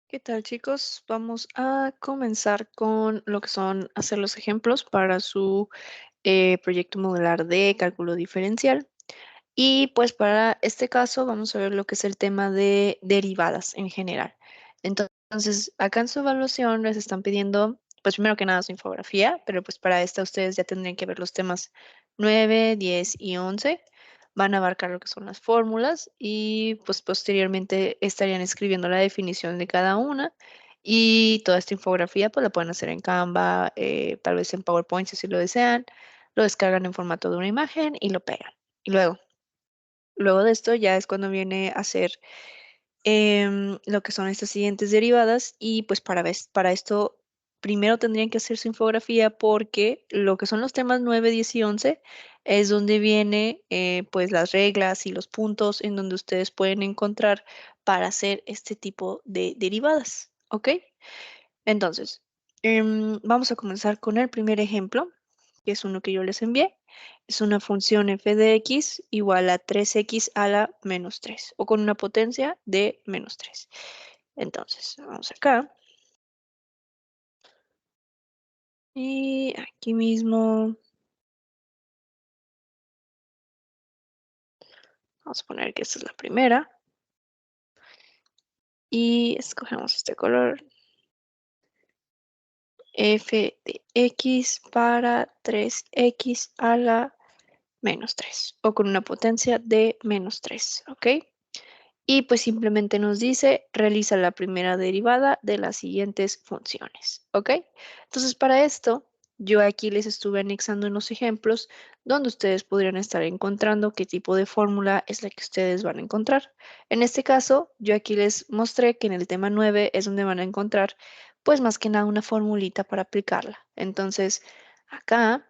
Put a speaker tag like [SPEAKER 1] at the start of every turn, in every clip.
[SPEAKER 1] ¿Qué tal, chicos? Vamos a comenzar con lo que son hacer los ejemplos para su proyecto modular de cálculo diferencial. Y pues para este caso vamos a ver lo que es el tema de derivadas en general. Entonces, acá en su evaluación les están pidiendo, pues primero que nada su infografía, pero pues para esta ustedes ya tendrían que ver los temas 9, 10 y 11. Van a abarcar lo que son las fórmulas y pues posteriormente estarían escribiendo la definición de cada una. Y toda esta infografía pues la pueden hacer en Canva, tal vez en PowerPoint si así lo desean. Lo descargan en formato de una imagen y lo pegan. Y luego de esto ya es cuando viene a hacer lo que son estas siguientes derivadas y pues para esto primero tendrían que hacer su infografía porque lo que son los temas 9, 10 y 11 es donde viene pues las reglas y los puntos en donde ustedes pueden encontrar para hacer este tipo de derivadas, ¿ok? Entonces, vamos a comenzar con el primer ejemplo, que es uno que yo les envié. Es una función f de x igual a 3x a la menos 3, o con una potencia de menos 3. Entonces, vamos acá. Y aquí mismo, vamos a poner que esta es la primera. Y escogemos este color. F de x para 3x a la menos 3, o con una potencia de menos 3, ¿ok? Y pues simplemente nos dice, realiza la primera derivada de las siguientes funciones, ¿ok? Entonces para esto, yo aquí les estuve anexando unos ejemplos donde ustedes podrían estar encontrando qué tipo de fórmula es la que ustedes van a encontrar. En este caso, yo aquí les mostré que en el tema 9 es donde van a encontrar, pues más que nada una formulita para aplicarla. Entonces, acá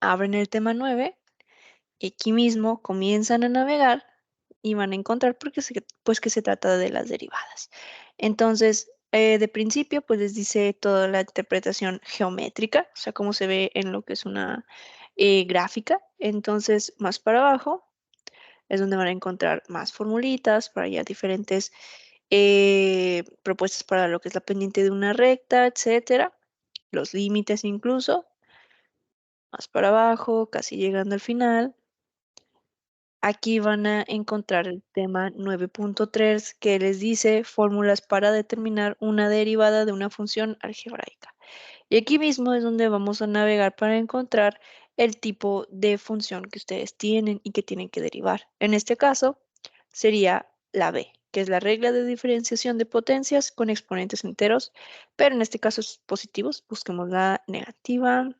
[SPEAKER 1] abren el tema 9. Y aquí mismo comienzan a navegar y van a encontrar pues que se trata de las derivadas. Entonces, de principio, pues les dice toda la interpretación geométrica, o sea, cómo se ve en lo que es una gráfica. Entonces, más para abajo es donde van a encontrar más formulitas para ya diferentes propuestas para lo que es la pendiente de una recta, etcétera. Los límites incluso. Más para abajo, casi llegando al final. Aquí van a encontrar el tema 9.3 que les dice fórmulas para determinar una derivada de una función algebraica. Y aquí mismo es donde vamos a navegar para encontrar el tipo de función que ustedes tienen y que tienen que derivar. En este caso sería la b, que es la regla de diferenciación de potencias con exponentes enteros, pero en este caso es positivos. Busquemos la negativa.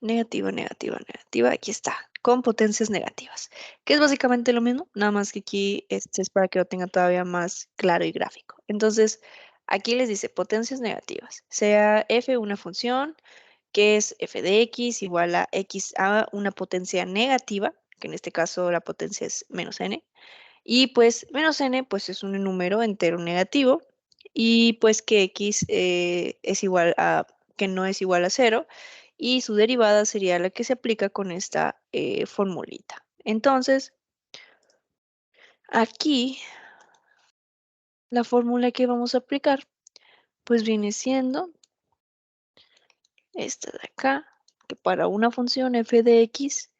[SPEAKER 1] Negativa, negativa, negativa. Aquí está, con potencias negativas, que es básicamente lo mismo, nada más que aquí este es para que lo tenga todavía más claro y gráfico. Entonces, aquí les dice potencias negativas, sea f una función que es f de x igual a x a una potencia negativa, que en este caso la potencia es menos n, y pues menos n pues es un número entero negativo, y pues que x es igual a, que no es igual a cero, y su derivada sería la que se aplica con esta formulita. Entonces, aquí la fórmula que vamos a aplicar, pues viene siendo esta de acá, que para una función f de x,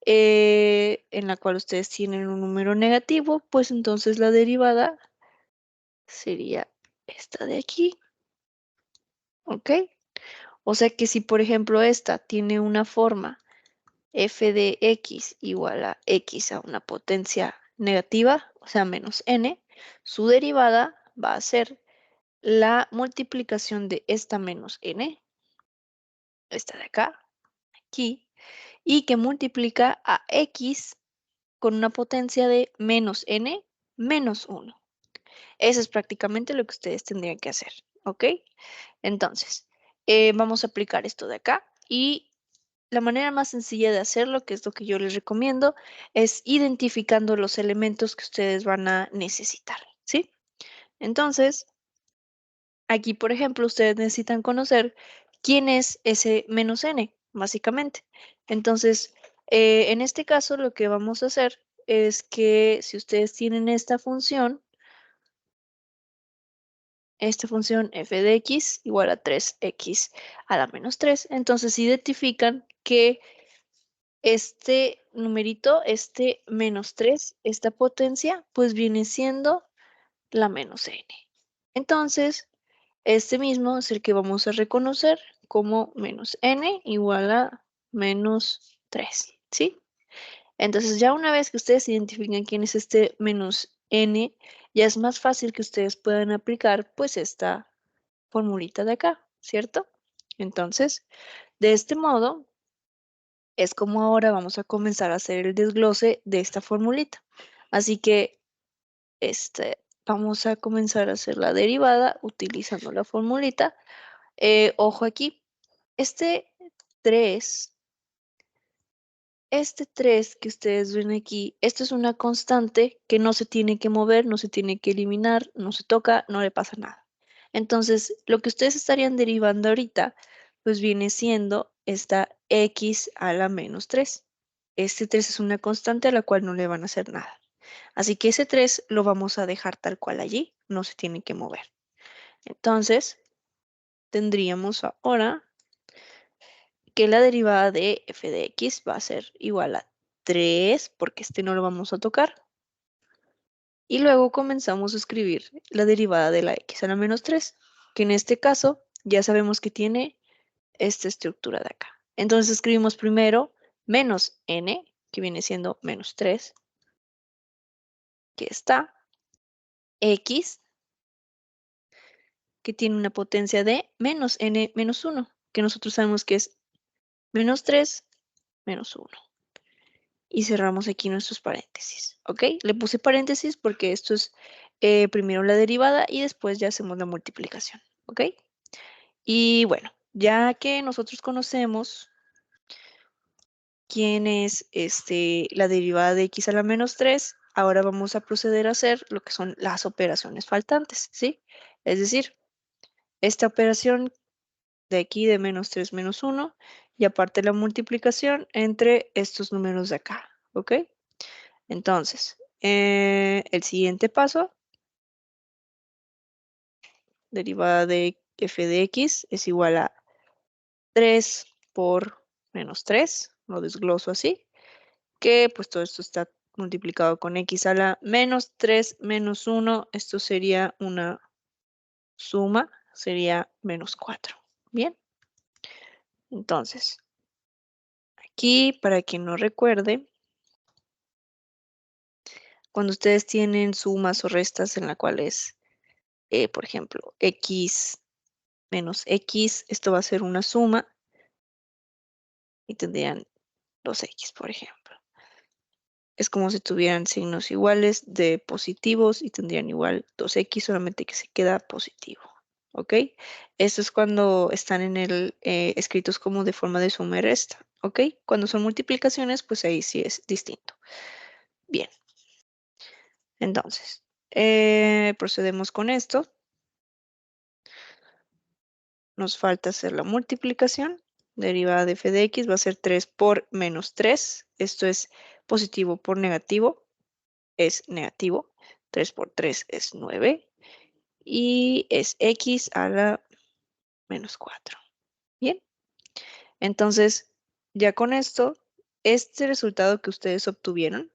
[SPEAKER 1] en la cual ustedes tienen un número negativo, pues entonces la derivada sería esta de aquí, ¿ok? O sea que si, por ejemplo, esta tiene una forma f de x igual a x a una potencia negativa, o sea, menos n, su derivada va a ser la multiplicación de esta menos n, esta de acá, aquí, y que multiplica a x con una potencia de menos n menos 1. Eso es prácticamente lo que ustedes tendrían que hacer, ¿ok? Entonces, vamos a aplicar esto de acá y la manera más sencilla de hacerlo, que es lo que yo les recomiendo, es identificando los elementos que ustedes van a necesitar, ¿sí? Entonces, aquí, por ejemplo, ustedes necesitan conocer quién es ese menos n, básicamente. Entonces, en este caso, lo que vamos a hacer es que si ustedes tienen esta función, esta función f de x igual a 3x a la menos 3. Entonces identifican que este numerito, este menos 3, esta potencia, pues viene siendo la menos n. Entonces, este mismo es el que vamos a reconocer como menos n igual a menos 3, ¿sí? Entonces, ya una vez que ustedes identifiquen quién es este menos n, ya es más fácil que ustedes puedan aplicar pues esta formulita de acá, ¿cierto? Entonces, de este modo, es como ahora vamos a comenzar a hacer el desglose de esta formulita. Así que vamos a comenzar a hacer la derivada utilizando la formulita. Ojo aquí, este 3, este 3 que ustedes ven aquí, esto es una constante que no se tiene que mover, no se tiene que eliminar, no se toca, no le pasa nada. Entonces, lo que ustedes estarían derivando ahorita, pues viene siendo esta x a la menos 3. Este 3 es una constante a la cual no le van a hacer nada. Así que ese 3 lo vamos a dejar tal cual allí, no se tiene que mover. Entonces, tendríamos ahora que la derivada de f de x va a ser igual a 3, porque este no lo vamos a tocar. Y luego comenzamos a escribir la derivada de la x a la menos 3, que en este caso ya sabemos que tiene esta estructura de acá. Entonces escribimos primero menos n, que viene siendo menos 3, que está, x, que tiene una potencia de menos n menos 1, que nosotros sabemos que es menos 3 menos 1. Y cerramos aquí nuestros paréntesis, ¿ok? Le puse paréntesis porque esto es primero la derivada y después ya hacemos la multiplicación, ¿ok? Y bueno, ya que nosotros conocemos quién es la derivada de x a la menos 3, ahora vamos a proceder a hacer lo que son las operaciones faltantes, ¿sí? Es decir, esta operación de aquí de menos 3 menos 1 y aparte la multiplicación entre estos números de acá, ¿ok? Entonces, el siguiente paso, derivada de f de x es igual a 3 por menos 3, lo desgloso así, que pues todo esto está multiplicado con x a la menos 3 menos 1, esto sería una suma, sería menos 4. Bien, entonces, aquí para quien no recuerde, cuando ustedes tienen sumas o restas en la cual es, por ejemplo, x menos x, esto va a ser una suma y tendrían 2x, por ejemplo. Es como si tuvieran signos iguales de positivos y tendrían igual 2x, solamente que se queda positivo. ¿Ok? Esto es cuando están en el escritos como de forma de suma y resta. ¿Ok? Cuando son multiplicaciones, pues ahí sí es distinto. Bien. Entonces, procedemos con esto. Nos falta hacer la multiplicación. Derivada de f de x va a ser 3 por menos 3. Esto es positivo por negativo. Es negativo. 3 por 3 es 9. Y es x a la menos 4. Bien. Entonces, ya con esto, este resultado que ustedes obtuvieron,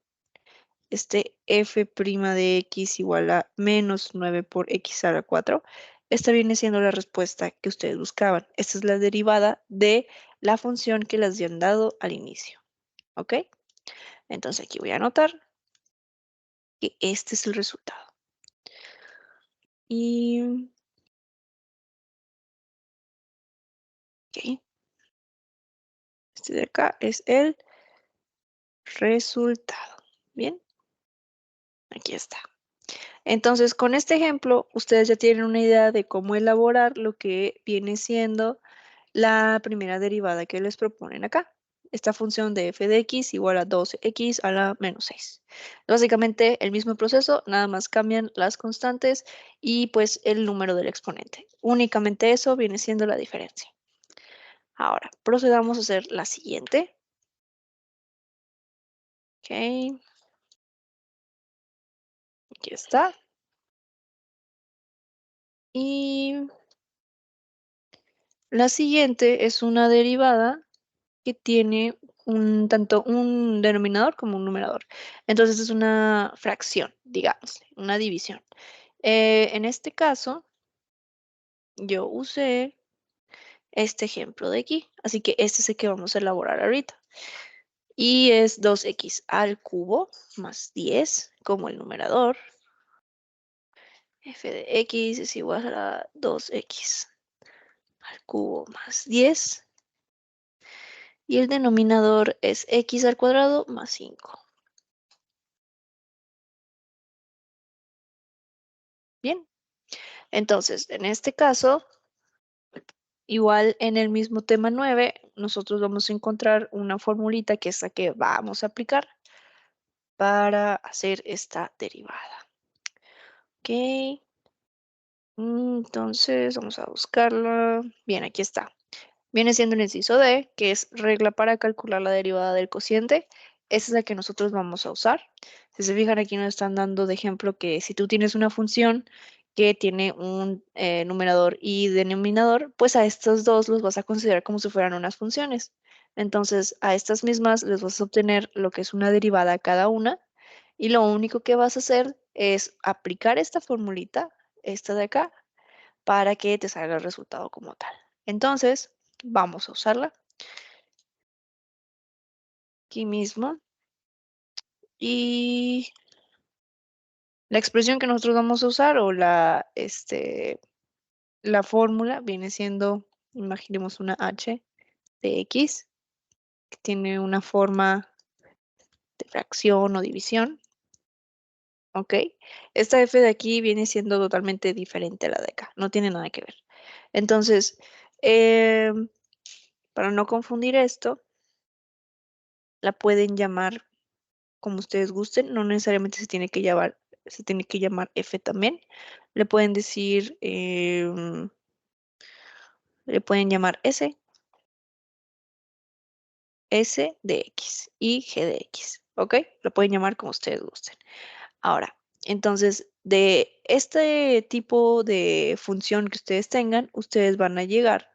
[SPEAKER 1] este f' de x igual a menos 9 por x a la 4, esta viene siendo la respuesta que ustedes buscaban. Esta es la derivada de la función que les habían dado al inicio. ¿Ok? Entonces aquí voy a anotar que este es el resultado. Y, ok, este de acá es el resultado. Bien, aquí está. Entonces, con este ejemplo, ustedes ya tienen una idea de cómo elaborar lo que viene siendo la primera derivada que les proponen acá. Esta función de f de x igual a 2x a la menos 6. Básicamente el mismo proceso, nada más cambian las constantes y pues el número del exponente. Únicamente eso viene siendo la diferencia. Ahora, procedamos a hacer la siguiente. Ok, aquí está. Y la siguiente es una derivada que tiene tanto un denominador como un numerador. Entonces es una fracción, digamos, una división. En este caso, yo usé este ejemplo de aquí, así que este es el que vamos a elaborar ahorita. Y es 2x al cubo más 10 como el numerador. F de x es igual a 2x al cubo más 10. Y el denominador es x al cuadrado más 5. Bien, entonces en este caso, igual en el mismo tema 9, nosotros vamos a encontrar una formulita que es la que vamos a aplicar para hacer esta derivada. Ok, entonces vamos a buscarla. Bien, aquí está. Viene siendo el inciso D, que es regla para calcular la derivada del cociente. Esa es la que nosotros vamos a usar. Si se fijan, aquí nos están dando de ejemplo que si tú tienes una función que tiene un numerador y denominador, pues a estos dos los vas a considerar como si fueran unas funciones. Entonces, a estas mismas les vas a obtener lo que es una derivada a cada una. Y lo único que vas a hacer es aplicar esta formulita, esta de acá, para que te salga el resultado como tal. Entonces, vamos a usarla aquí mismo. Y la expresión que nosotros vamos a usar o la fórmula viene siendo, imaginemos una h de x que tiene una forma de fracción o división. ¿Ok? Esta f de aquí viene siendo totalmente diferente a la de acá. No tiene nada que ver. Entonces, em, para no confundir esto, la pueden llamar como ustedes gusten, no necesariamente se tiene que llamar F también. Le pueden decir, le pueden llamar S de X y G de X, ¿ok? Lo pueden llamar como ustedes gusten. Ahora, entonces, de este tipo de función que ustedes tengan, ustedes van a llegar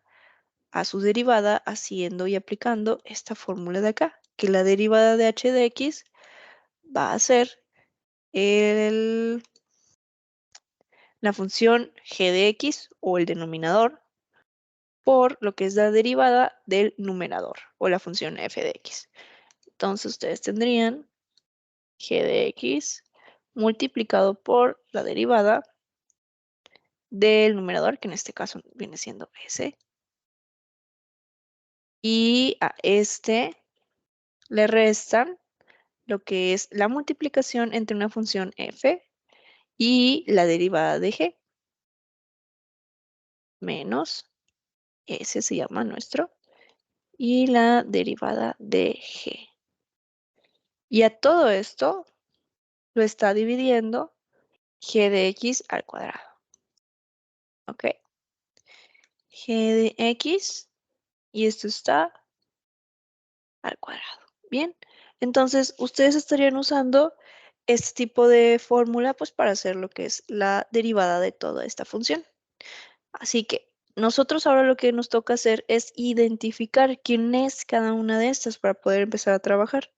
[SPEAKER 1] a su derivada haciendo y aplicando esta fórmula de acá, que la derivada de h de x va a ser el la función g de x o el denominador por lo que es la derivada del numerador o la función f de x. Entonces ustedes tendrían g de x multiplicado por la derivada del numerador, que en este caso viene siendo s, y a este le restan lo que es la multiplicación entre una función f y la derivada de g, menos, ese se llama nuestro, y la derivada de g. Y a todo esto lo está dividiendo g de x al cuadrado. ¿Ok? G de x y esto está al cuadrado. Bien, entonces ustedes estarían usando este tipo de fórmula pues para hacer lo que es la derivada de toda esta función. Así que nosotros ahora lo que nos toca hacer es identificar quién es cada una de estas para poder empezar a trabajar.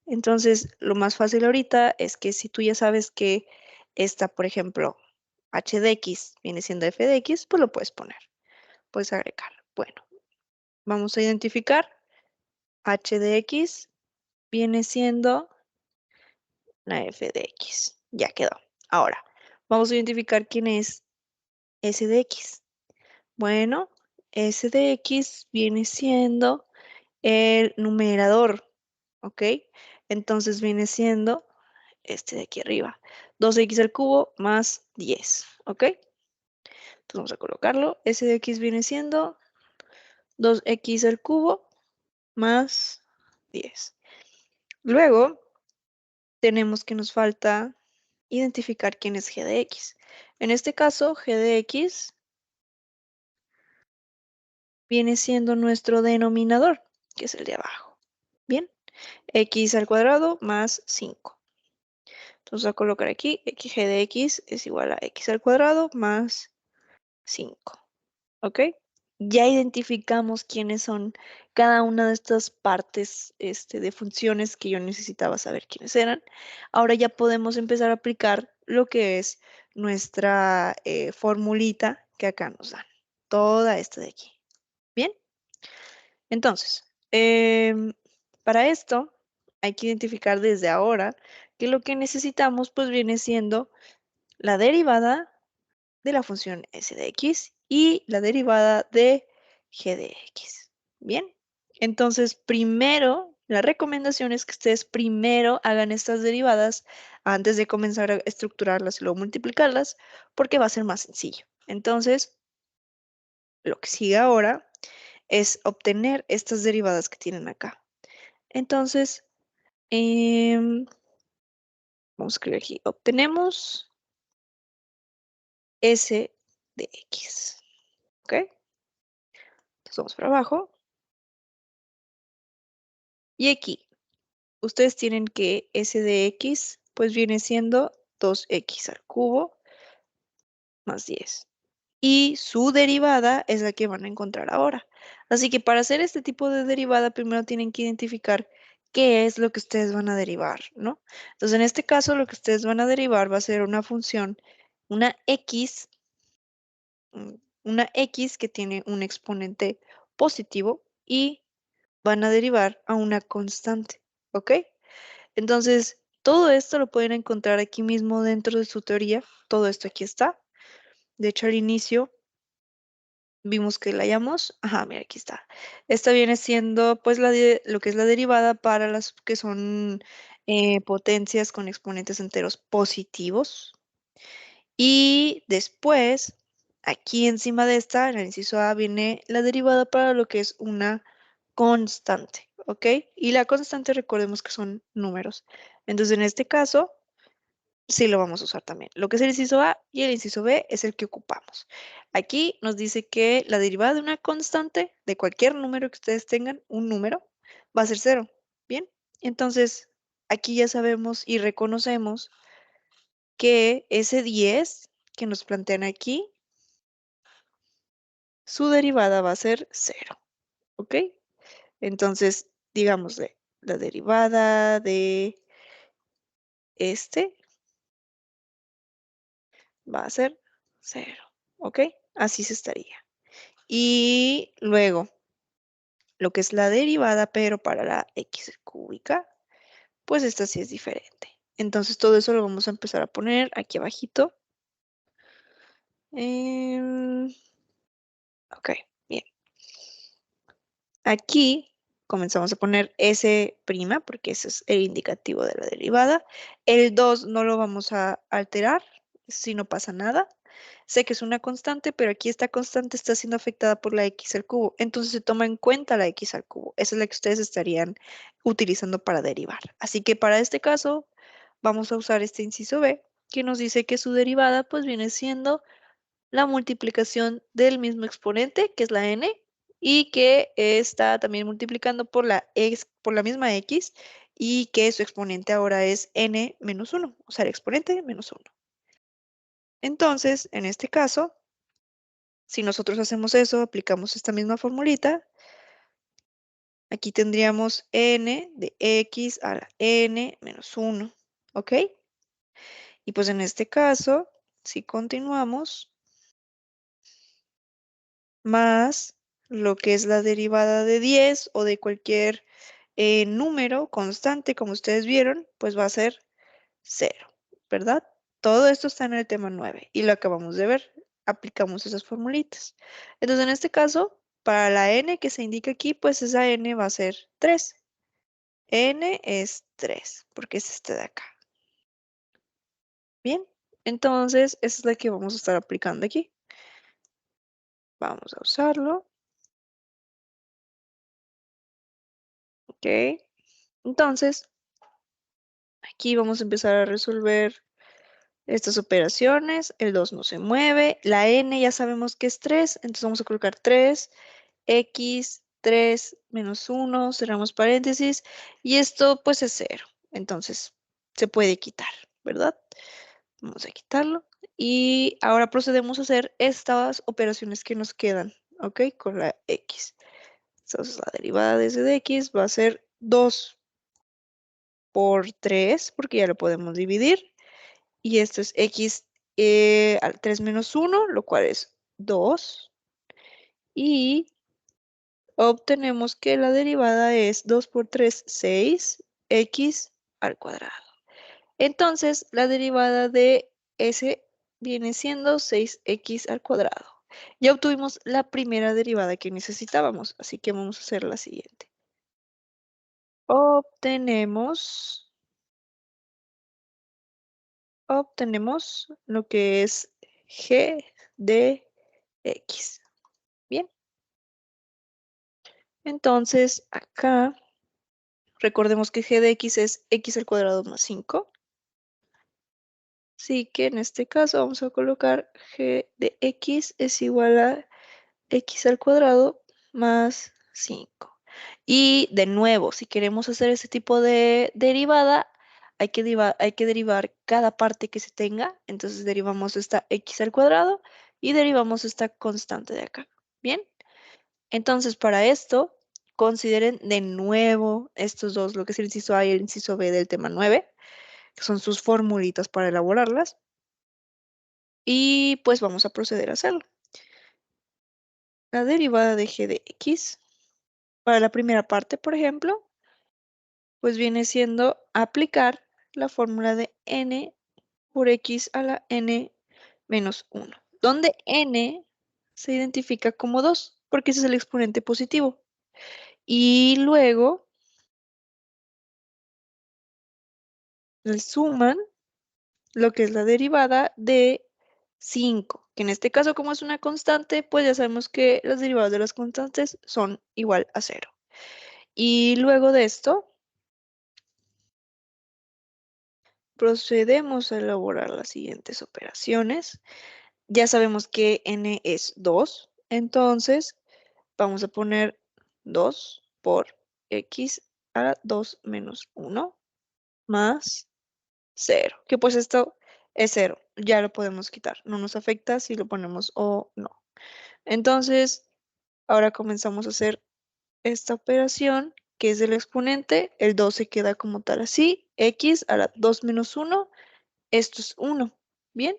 [SPEAKER 1] Entonces, lo más fácil ahorita es que si tú ya sabes que esta, por ejemplo, h de x viene siendo f de x, pues lo puedes poner, puedes agregar. Bueno, vamos a identificar h de x viene siendo la f de x. Ya quedó. Ahora, vamos a identificar quién es s de x. Bueno, s de x viene siendo el numerador, ¿ok? Entonces viene siendo este de aquí arriba. 2x al cubo más 10, ¿ok? Entonces vamos a colocarlo. S de x viene siendo 2x al cubo más 10. Luego tenemos que nos falta identificar quién es g de x. En este caso, g de x viene siendo nuestro denominador, que es el de abajo. Bien, x al cuadrado más 5. Entonces, a colocar aquí, g de x es igual a x al cuadrado más 5. ¿Ok? Ya identificamos quiénes son cada una de estas partes de funciones que yo necesitaba saber quiénes eran. Ahora ya podemos empezar a aplicar lo que es nuestra formulita que acá nos dan. Toda esta de aquí. Bien, entonces, para esto hay que identificar desde ahora que lo que necesitamos pues viene siendo la derivada de la función s de x y la derivada de g de x. Bien, entonces primero, la recomendación es que ustedes primero hagan estas derivadas antes de comenzar a estructurarlas y luego multiplicarlas, porque va a ser más sencillo. Entonces, lo que sigue ahora es obtener estas derivadas que tienen acá. Entonces, vamos a escribir aquí, obtenemos s de x. ¿Ok? Entonces vamos para abajo. Y aquí, ustedes tienen que s de x, pues viene siendo 2x al cubo más 10. Y su derivada es la que van a encontrar ahora. Así que para hacer este tipo de derivada, primero tienen que identificar qué es lo que ustedes van a derivar, ¿no? Entonces, en este caso, lo que ustedes van a derivar va a ser una función, una x, una x que tiene un exponente positivo y van a derivar a una constante, ¿ok? Entonces, todo esto lo pueden encontrar aquí mismo dentro de su teoría. Todo esto aquí está. De hecho, al inicio vimos que la hallamos. Ajá, mira, aquí está. Esta viene siendo pues lo que es la derivada para las que son potencias con exponentes enteros positivos. Y después, aquí encima de esta, en el inciso A, viene la derivada para lo que es una constante, ¿ok? Y la constante, recordemos que son números. Entonces, en este caso, sí lo vamos a usar también. Lo que es el inciso A y el inciso B es el que ocupamos. Aquí nos dice que la derivada de una constante, de cualquier número que ustedes tengan, un número, va a ser cero. Bien, entonces aquí ya sabemos y reconocemos que ese 10 que nos plantean aquí, su derivada va a ser cero. ¿Ok? Entonces, digámosle, la derivada de este va a ser cero. ¿Ok? Así se estaría. Y luego, lo que es la derivada, pero para la x cúbica, pues esta sí es diferente. Entonces todo eso lo vamos a empezar a poner aquí abajito. Ok, bien. Aquí comenzamos a poner S', porque ese es el indicativo de la derivada. El 2 no lo vamos a alterar, si no pasa nada. Sé que es una constante, pero aquí esta constante está siendo afectada por la x al cubo. Entonces se toma en cuenta la x al cubo. Esa es la que ustedes estarían utilizando para derivar. Así que para este caso vamos a usar este inciso B, que nos dice que su derivada pues viene siendo la multiplicación del mismo exponente, que es la n, y que está también multiplicando por por la misma x, y que su exponente ahora es n menos 1, o sea, el exponente menos 1. Entonces, en este caso, si nosotros hacemos eso, aplicamos esta misma formulita, aquí tendríamos n de x a la n menos 1, ¿ok? Y pues en este caso, si continuamos, más lo que es la derivada de 10 o de cualquier número constante, como ustedes vieron, pues va a ser 0, ¿verdad? Todo esto está en el tema 9 y lo acabamos de ver. Aplicamos esas formulitas. Entonces, en este caso, para la n que se indica aquí, pues esa n va a ser 3. N es 3, porque es este de acá. Bien, entonces, esa es la que vamos a estar aplicando aquí. Vamos a usarlo. Ok. Entonces, aquí vamos a empezar a resolver estas operaciones. El 2 no se mueve. La n ya sabemos que es 3, entonces vamos a colocar 3, x, 3 menos 1, cerramos paréntesis, y esto pues es 0. Entonces se puede quitar, ¿verdad? Vamos a quitarlo. Y ahora procedemos a hacer estas operaciones que nos quedan, ¿ok? Con la x. Entonces la derivada de s de x va a ser 2 por 3, porque ya lo podemos dividir. Y esto es x al 3 menos 1, lo cual es 2. Y obtenemos que la derivada es 2 por 3, 6, x al cuadrado. Entonces, la derivada de s viene siendo 6x al cuadrado. Ya obtuvimos la primera derivada que necesitábamos, así que vamos a hacer la siguiente. Obtenemos lo que es g de x. Bien, entonces acá recordemos que g de x es x al cuadrado más 5. Así que en este caso vamos a colocar g de x es igual a x al cuadrado más 5. Y de nuevo, si queremos hacer ese tipo de derivada, hay que derivar cada parte que se tenga. Entonces derivamos esta x al cuadrado y derivamos esta constante de acá. ¿Bien? Entonces para esto, consideren de nuevo estos dos, lo que es el inciso A y el inciso B del tema 9, que son sus formulitas para elaborarlas. Y pues vamos a proceder a hacerlo. La derivada de g de x, para la primera parte, por ejemplo, pues viene siendo aplicar la fórmula de n por x a la n menos 1, donde n se identifica como 2, porque ese es el exponente positivo. Y luego le suman lo que es la derivada de 5, que en este caso como es una constante, pues ya sabemos que las derivadas de las constantes son igual a 0. Y luego de esto, procedemos a elaborar las siguientes operaciones. Ya sabemos que n es 2, entonces vamos a poner 2 por x a la 2 menos 1 más 0, que pues esto es 0, ya lo podemos quitar, no nos afecta si lo ponemos o no. Entonces, ahora comenzamos a hacer esta operación, que es el exponente, el 2 se queda como tal así, x a la 2 menos 1, esto es 1, ¿bien?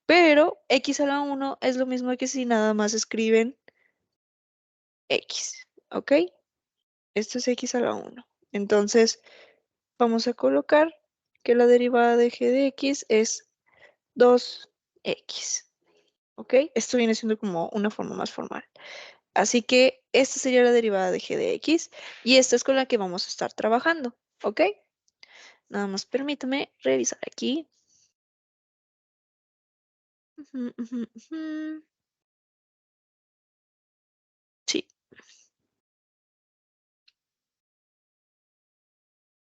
[SPEAKER 1] Pero x a la 1 es lo mismo que si nada más escriben x, ¿ok? Esto es x a la 1. Entonces, vamos a colocar que la derivada de g de x es 2x, ¿ok? Esto viene siendo como una forma más formal. Así que esta sería la derivada de g de x y esta es con la que vamos a estar trabajando, ¿ok? Nada más permítame revisar aquí. Ujú, ujú, ujú. Sí,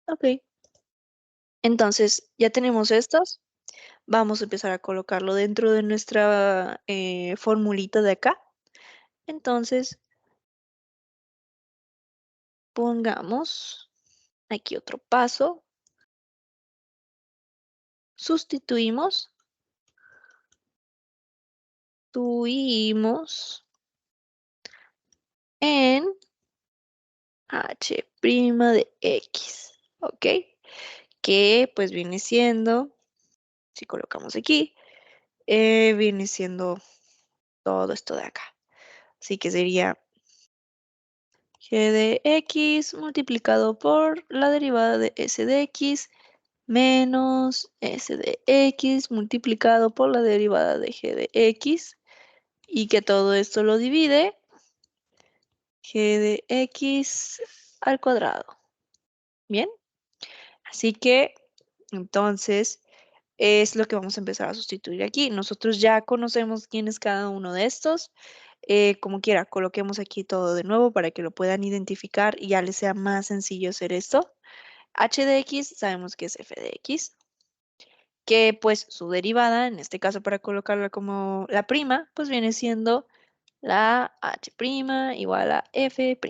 [SPEAKER 1] ok. Entonces, ya tenemos estas. Vamos a empezar a colocarlo dentro de nuestra formulita de acá. Entonces, pongamos aquí otro paso. Sustituimos. Tuvimos en h' de x. ¿Ok? Que pues viene siendo, si colocamos aquí, viene siendo todo esto de acá. Así que sería g de x multiplicado por la derivada de s de x menos s de x multiplicado por la derivada de g de x y que todo esto lo divide g de x al cuadrado. Bien, así que entonces es lo que vamos a empezar a sustituir aquí. Nosotros ya conocemos quién es cada uno de estos. Como quiera, coloquemos aquí todo de nuevo para que lo puedan identificar y ya les sea más sencillo hacer esto. H de x sabemos que es f de x, que pues su derivada, en este caso para colocarla como la prima, pues viene siendo la h' igual a f',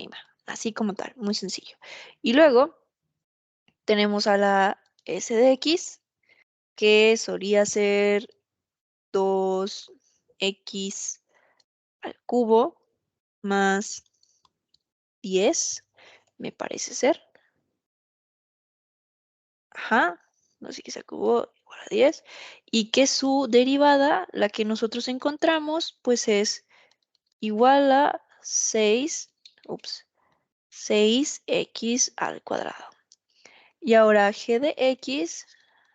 [SPEAKER 1] así como tal, muy sencillo. Y luego tenemos a la s de x, que solía ser 2x al cubo más 10, me parece ser. Ajá, 2x al cubo igual a 10. Y que su derivada, la que nosotros encontramos, pues es igual a 6x al cuadrado. Y ahora g de x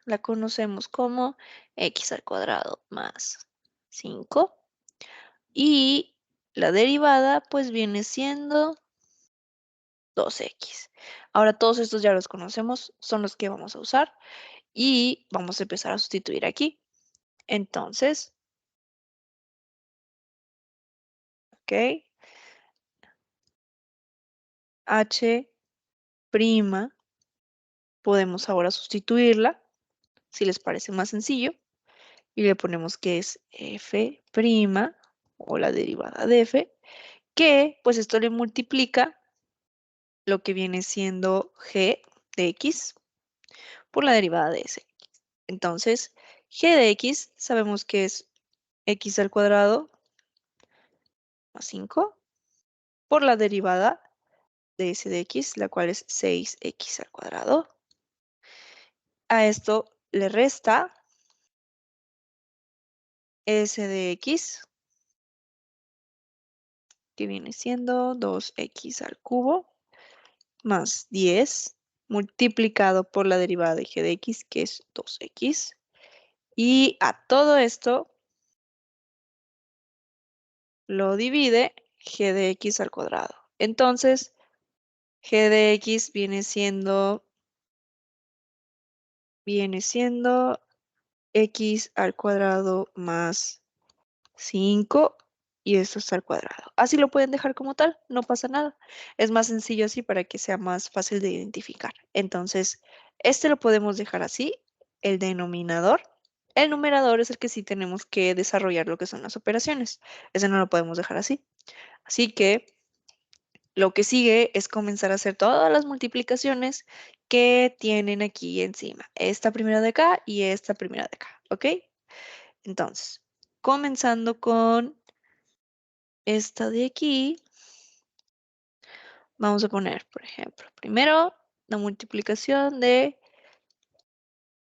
[SPEAKER 1] la conocemos como x al cuadrado más 5. Y la derivada pues viene siendo 2x. Ahora todos estos ya los conocemos, son los que vamos a usar. Y vamos a empezar a sustituir aquí. Entonces, ok, h', podemos ahora sustituirla, si les parece más sencillo, y le ponemos que es f' o la derivada de f, que pues esto le multiplica lo que viene siendo g de x por la derivada de s. Entonces, g de x sabemos que es x al cuadrado más 5 por la derivada de s de x, la cual es 6x al cuadrado. A esto le resta s de x, que viene siendo 2x al cubo, más 10, multiplicado por la derivada de g de x, que es 2x. Y a todo esto lo divide g de x al cuadrado. Entonces, g de x viene siendo x al cuadrado más 5 y esto está al cuadrado. Así lo pueden dejar como tal, no pasa nada. Es más sencillo así para que sea más fácil de identificar. Entonces, este lo podemos dejar así, el denominador. El numerador es el que sí tenemos que desarrollar lo que son las operaciones. Ese no lo podemos dejar así. Así que lo que sigue es comenzar a hacer todas las multiplicaciones que tienen aquí encima. Esta primera de acá y esta primera de acá, ¿ok? Entonces, comenzando con esta de aquí, vamos a poner, por ejemplo, primero la multiplicación de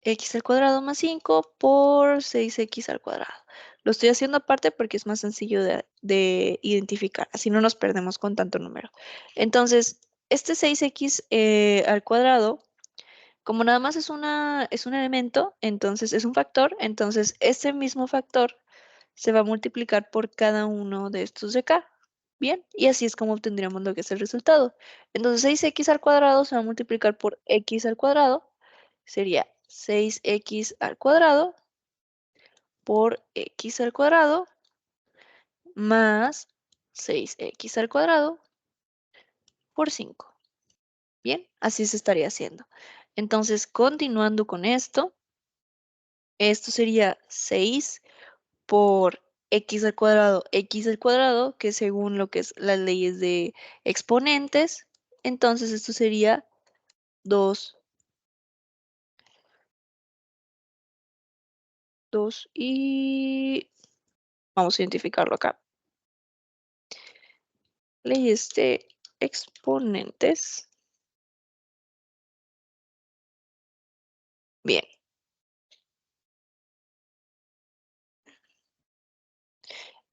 [SPEAKER 1] x al cuadrado más 5 por 6x al cuadrado. Lo estoy haciendo aparte porque es más sencillo de identificar, así no nos perdemos con tanto número. Entonces, este 6x al cuadrado, como nada más es un elemento, entonces es un factor, entonces este mismo factor se va a multiplicar por cada uno de estos de acá. Bien, y así es como obtendríamos lo que es el resultado. Entonces 6x al cuadrado se va a multiplicar por x al cuadrado. Sería 6x al cuadrado por x al cuadrado más 6x al cuadrado por 5. Bien, así se estaría haciendo. Entonces, continuando con esto sería 6 por x al cuadrado, que según lo que es las leyes de exponentes, entonces esto sería 2, 2 y vamos a identificarlo acá. Leyes de exponentes. Bien.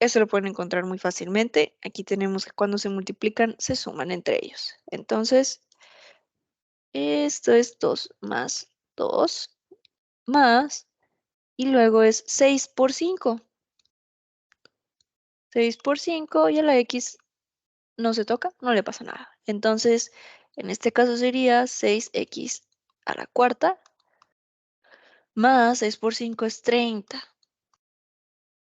[SPEAKER 1] Eso lo pueden encontrar muy fácilmente. Aquí tenemos que cuando se multiplican, se suman entre ellos. Entonces, esto es 2 más 2 más, y luego es 6 por 5. 6 por 5 y a la x no se toca, no le pasa nada. Entonces, en este caso sería 6x a la cuarta más 6 por 5 es 30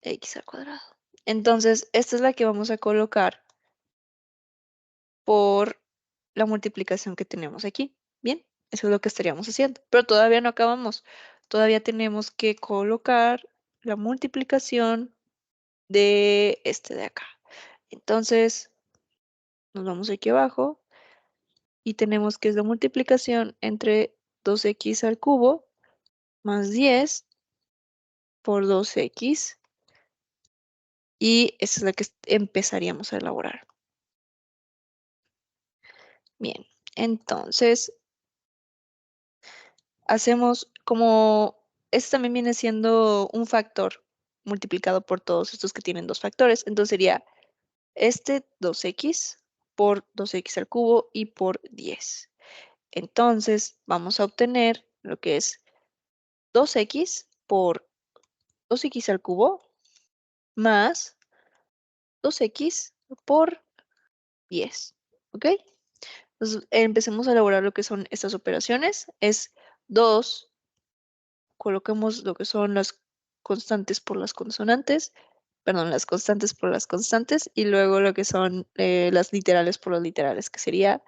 [SPEAKER 1] x al cuadrado. Entonces, esta es la que vamos a colocar por la multiplicación que tenemos aquí. Bien, eso es lo que estaríamos haciendo. Pero todavía no acabamos. Todavía tenemos que colocar la multiplicación de este de acá. Entonces, nos vamos aquí abajo y tenemos que es la multiplicación entre 2x al cubo más 10 por 2x y esa es la que empezaríamos a elaborar. Bien, entonces hacemos como, este también viene siendo un factor multiplicado por todos estos que tienen dos factores. Entonces sería este 2x por 2x al cubo y por 10. Entonces vamos a obtener lo que es 2x por 2x al cubo más 2x por 10. ¿Ok? Entonces empecemos a elaborar lo que son estas operaciones. Es 2, coloquemos lo que son las constantes por las consonantes, perdón, las constantes por las constantes, y luego lo que son las literales por las literales, que sería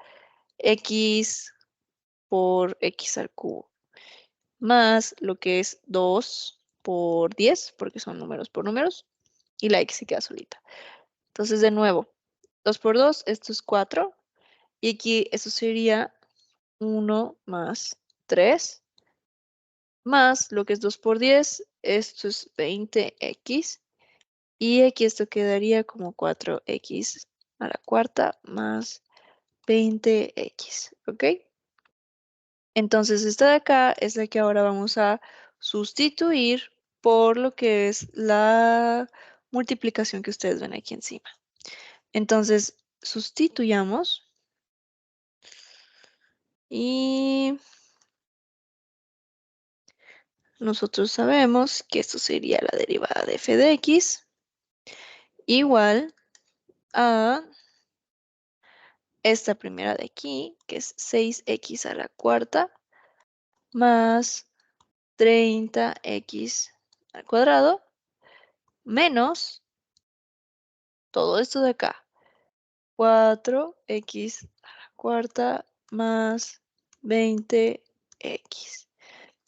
[SPEAKER 1] x por x al cubo, más lo que es 2 por 10, porque son números por números, y la x se queda solita. Entonces, de nuevo, 2 por 2, esto es 4, y aquí esto sería 1 más 3, más lo que es 2 por 10, esto es 20x, y aquí esto quedaría como 4x a la cuarta más 20x, ¿ok? Entonces esta de acá es la que ahora vamos a sustituir por lo que es la multiplicación que ustedes ven aquí encima. Entonces sustituyamos y nosotros sabemos que esto sería la derivada de f de x igual a esta primera de aquí, que es 6x a la cuarta más 30x al cuadrado menos todo esto de acá, 4x a la cuarta más 20x.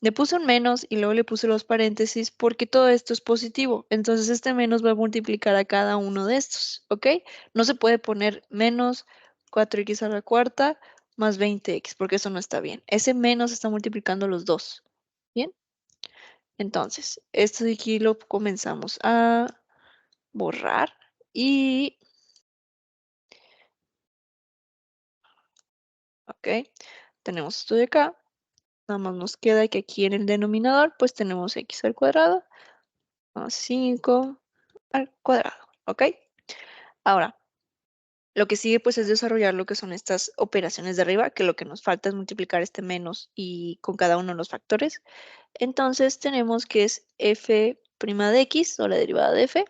[SPEAKER 1] Le puse un menos y luego le puse los paréntesis porque todo esto es positivo. Entonces este menos va a multiplicar a cada uno de estos, ¿ok? No se puede poner menos 4x a la cuarta más 20x porque eso no está bien. Ese menos está multiplicando los dos, ¿bien? Entonces, esto de aquí lo comenzamos a borrar y, ok, tenemos esto de acá. Nada más nos queda que aquí en el denominador, pues tenemos x al cuadrado más 5 al cuadrado, ¿ok? Ahora, lo que sigue pues es desarrollar lo que son estas operaciones de arriba, que lo que nos falta es multiplicar este menos y con cada uno de los factores. Entonces tenemos que es f' de x, o la derivada de f,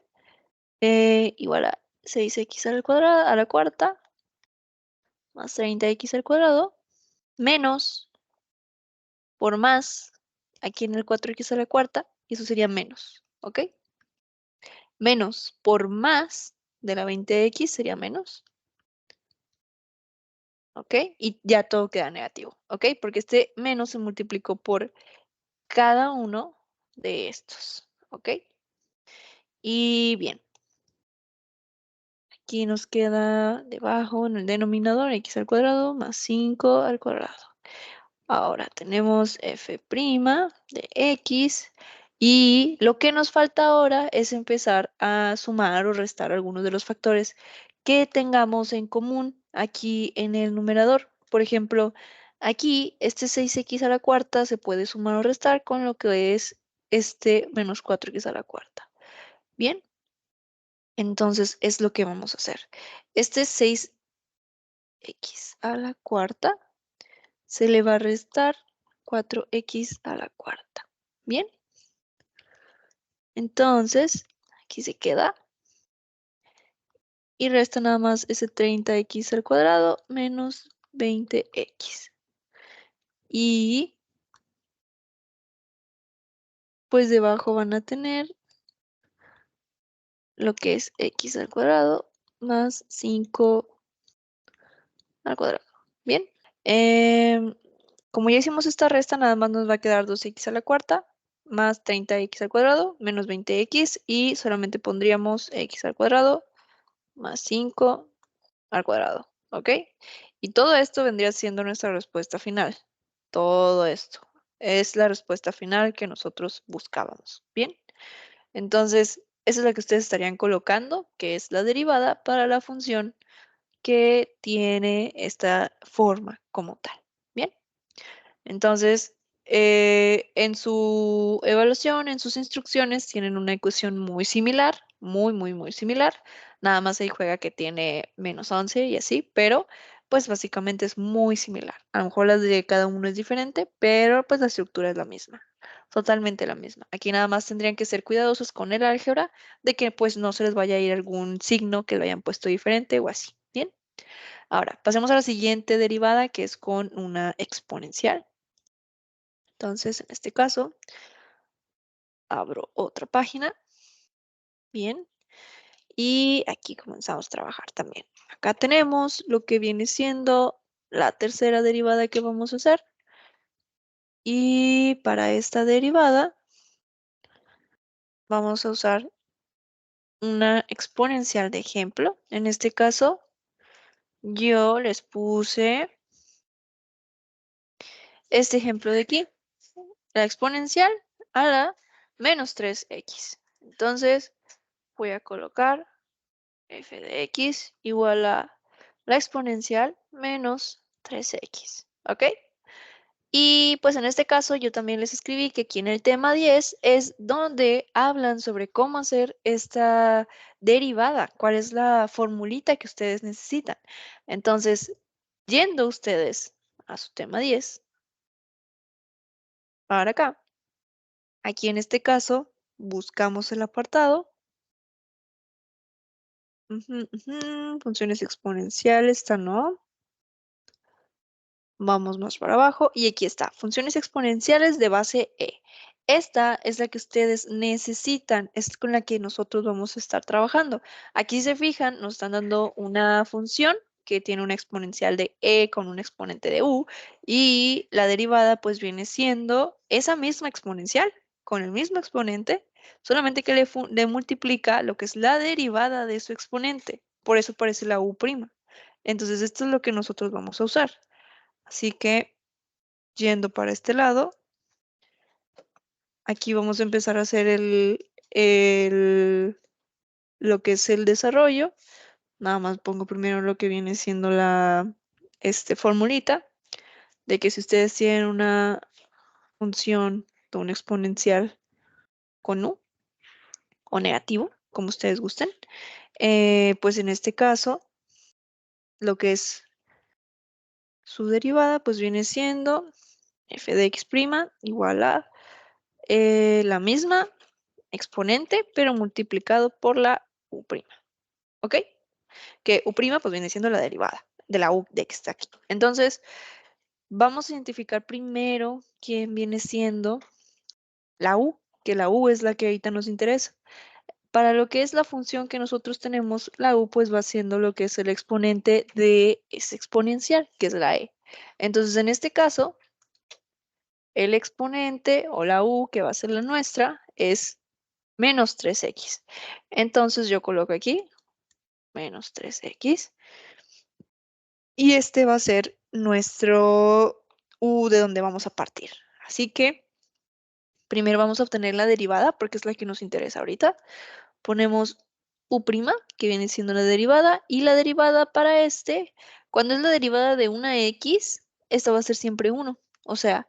[SPEAKER 1] igual a 6x al cuadrado, a la cuarta, más 30x al cuadrado, menos por más, aquí en el 4x a la cuarta, y eso sería menos, ¿ok? Menos por más de la 20x sería menos, ¿ok? Y ya todo queda negativo, ¿ok? Porque este menos se multiplicó por cada uno de estos, ¿ok? Y bien, aquí nos queda debajo en el denominador x al cuadrado más 5 al cuadrado. Ahora tenemos f' de x y lo que nos falta ahora es empezar a sumar o restar algunos de los factores que tengamos en común aquí en el numerador. Por ejemplo, aquí este 6x a la cuarta se puede sumar o restar con lo que es este menos 4x a la cuarta. Bien, entonces es lo que vamos a hacer. Este 6x a la cuarta se le va a restar 4x a la cuarta. Bien, entonces aquí se queda y resta nada más ese 30x al cuadrado menos 20x. Y pues debajo van a tener lo que es x al cuadrado más 5 al cuadrado. Bien, em, como ya hicimos esta resta, nada más nos va a quedar 2x a la cuarta más 30x al cuadrado menos 20x y solamente pondríamos x al cuadrado más 5 al cuadrado, ¿ok? Y todo esto vendría siendo nuestra respuesta final. Todo esto es la respuesta final que nosotros buscábamos, ¿bien? Entonces, esa es la que ustedes estarían colocando, que es la derivada para la función que tiene esta forma como tal. Bien, entonces, en su evaluación, en sus instrucciones, tienen una ecuación muy similar, muy similar. Nada más ahí juega que tiene -11 y así, pero pues básicamente es muy similar. A lo mejor la de cada uno es diferente, pero pues la estructura es la misma, totalmente la misma. Aquí nada más tendrían que ser cuidadosos con el álgebra de que pues no se les vaya a ir algún signo que lo hayan puesto diferente o así. Bien, ahora pasemos a la siguiente derivada que es con una exponencial. Entonces, en este caso, abro otra página. Bien. Y aquí comenzamos a trabajar también. Acá tenemos lo que viene siendo la tercera derivada que vamos a hacer. Y para esta derivada vamos a usar una exponencial de ejemplo. En este caso, yo les puse este ejemplo de aquí. La exponencial a la -3x. Entonces, voy a colocar f de x igual a la exponencial menos 3x, ¿ok? Y pues en este caso yo también les escribí que aquí en el tema 10 es donde hablan sobre cómo hacer esta derivada, cuál es la formulita que ustedes necesitan. Entonces, yendo ustedes a su tema 10, para acá, aquí en este caso buscamos el apartado. Funciones exponenciales, esta no. Vamos más para abajo y aquí está, funciones exponenciales de base E. Esta es la que ustedes necesitan, es con la que nosotros vamos a estar trabajando. Aquí si se fijan, nos están dando una función que tiene una exponencial de E con un exponente de U y la derivada pues viene siendo esa misma exponencial con el mismo exponente, solamente que le multiplica lo que es la derivada de su exponente. Por eso aparece la U'. Entonces esto es lo que nosotros vamos a usar. Así que yendo para este lado, aquí vamos a empezar a hacer lo que es el desarrollo. Nada más pongo primero lo que viene siendo la formulita de que si ustedes tienen una función de un exponencial con u o negativo, como ustedes gusten, pues en este caso, lo que es su derivada, pues viene siendo f de x' igual a la misma exponente, pero multiplicado por la u', ¿ok? Que u' pues viene siendo la derivada de la u de que está aquí. Entonces, vamos a identificar primero quién viene siendo la u, que la u es la que ahorita nos interesa. Para lo que es la función que nosotros tenemos, la u pues va siendo lo que es el exponente de ese exponencial, que es la e. Entonces, en este caso, el exponente o la u, que va a ser la nuestra, es menos 3x. Entonces yo coloco aquí menos 3x y este va a ser nuestro u de donde vamos a partir. Así que primero vamos a obtener la derivada porque es la que nos interesa ahorita. Ponemos u', que viene siendo la derivada, y la derivada para cuando es la derivada de una x, esta va a ser siempre 1. O sea,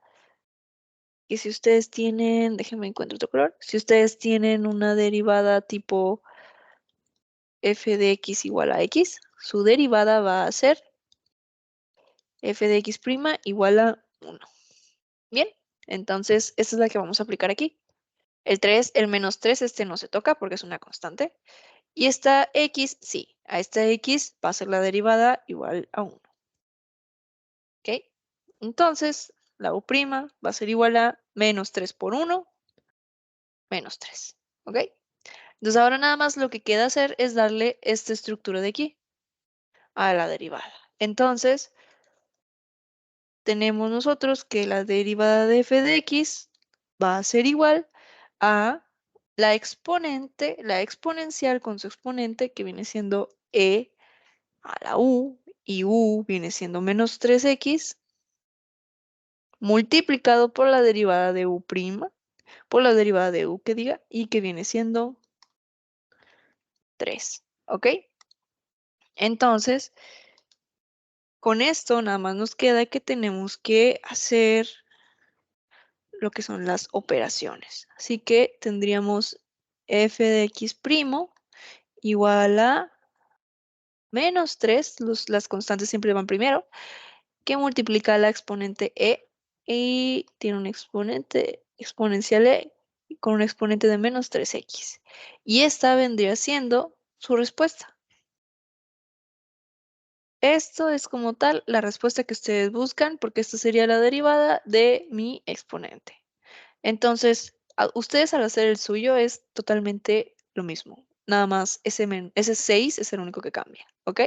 [SPEAKER 1] que si ustedes tienen, déjenme encuentro otro color, si ustedes tienen una derivada tipo f de x igual a x, su derivada va a ser f de x' igual a 1. Bien, entonces esta es la que vamos a aplicar aquí. El menos 3, este no se toca porque es una constante. Y esta x, sí, a esta x va a ser la derivada igual a 1. ¿Ok? Entonces, la u' va a ser igual a menos 3 por 1, menos 3. ¿Ok? Entonces ahora nada más lo que queda hacer es darle esta estructura de aquí a la derivada. Entonces, tenemos nosotros que la derivada de f de x va a ser igual a la exponente, la exponencial con su exponente, que viene siendo e a la u, y u viene siendo menos 3x, multiplicado por la derivada de u', por la derivada de u que diga, y que viene siendo 3, ¿ok? Entonces, con esto nada más nos queda que tenemos que hacer lo que son las operaciones. Así que tendríamos f de x' igual a menos 3, las constantes siempre van primero, que multiplica la exponente e y tiene un exponente exponencial e con un exponente de menos 3x. Y esta vendría siendo su respuesta. Esto es como tal la respuesta que ustedes buscan porque esta sería la derivada de mi exponente. Entonces, ustedes al hacer el suyo es totalmente lo mismo. Nada más ese 6 es el único que cambia, ¿ok?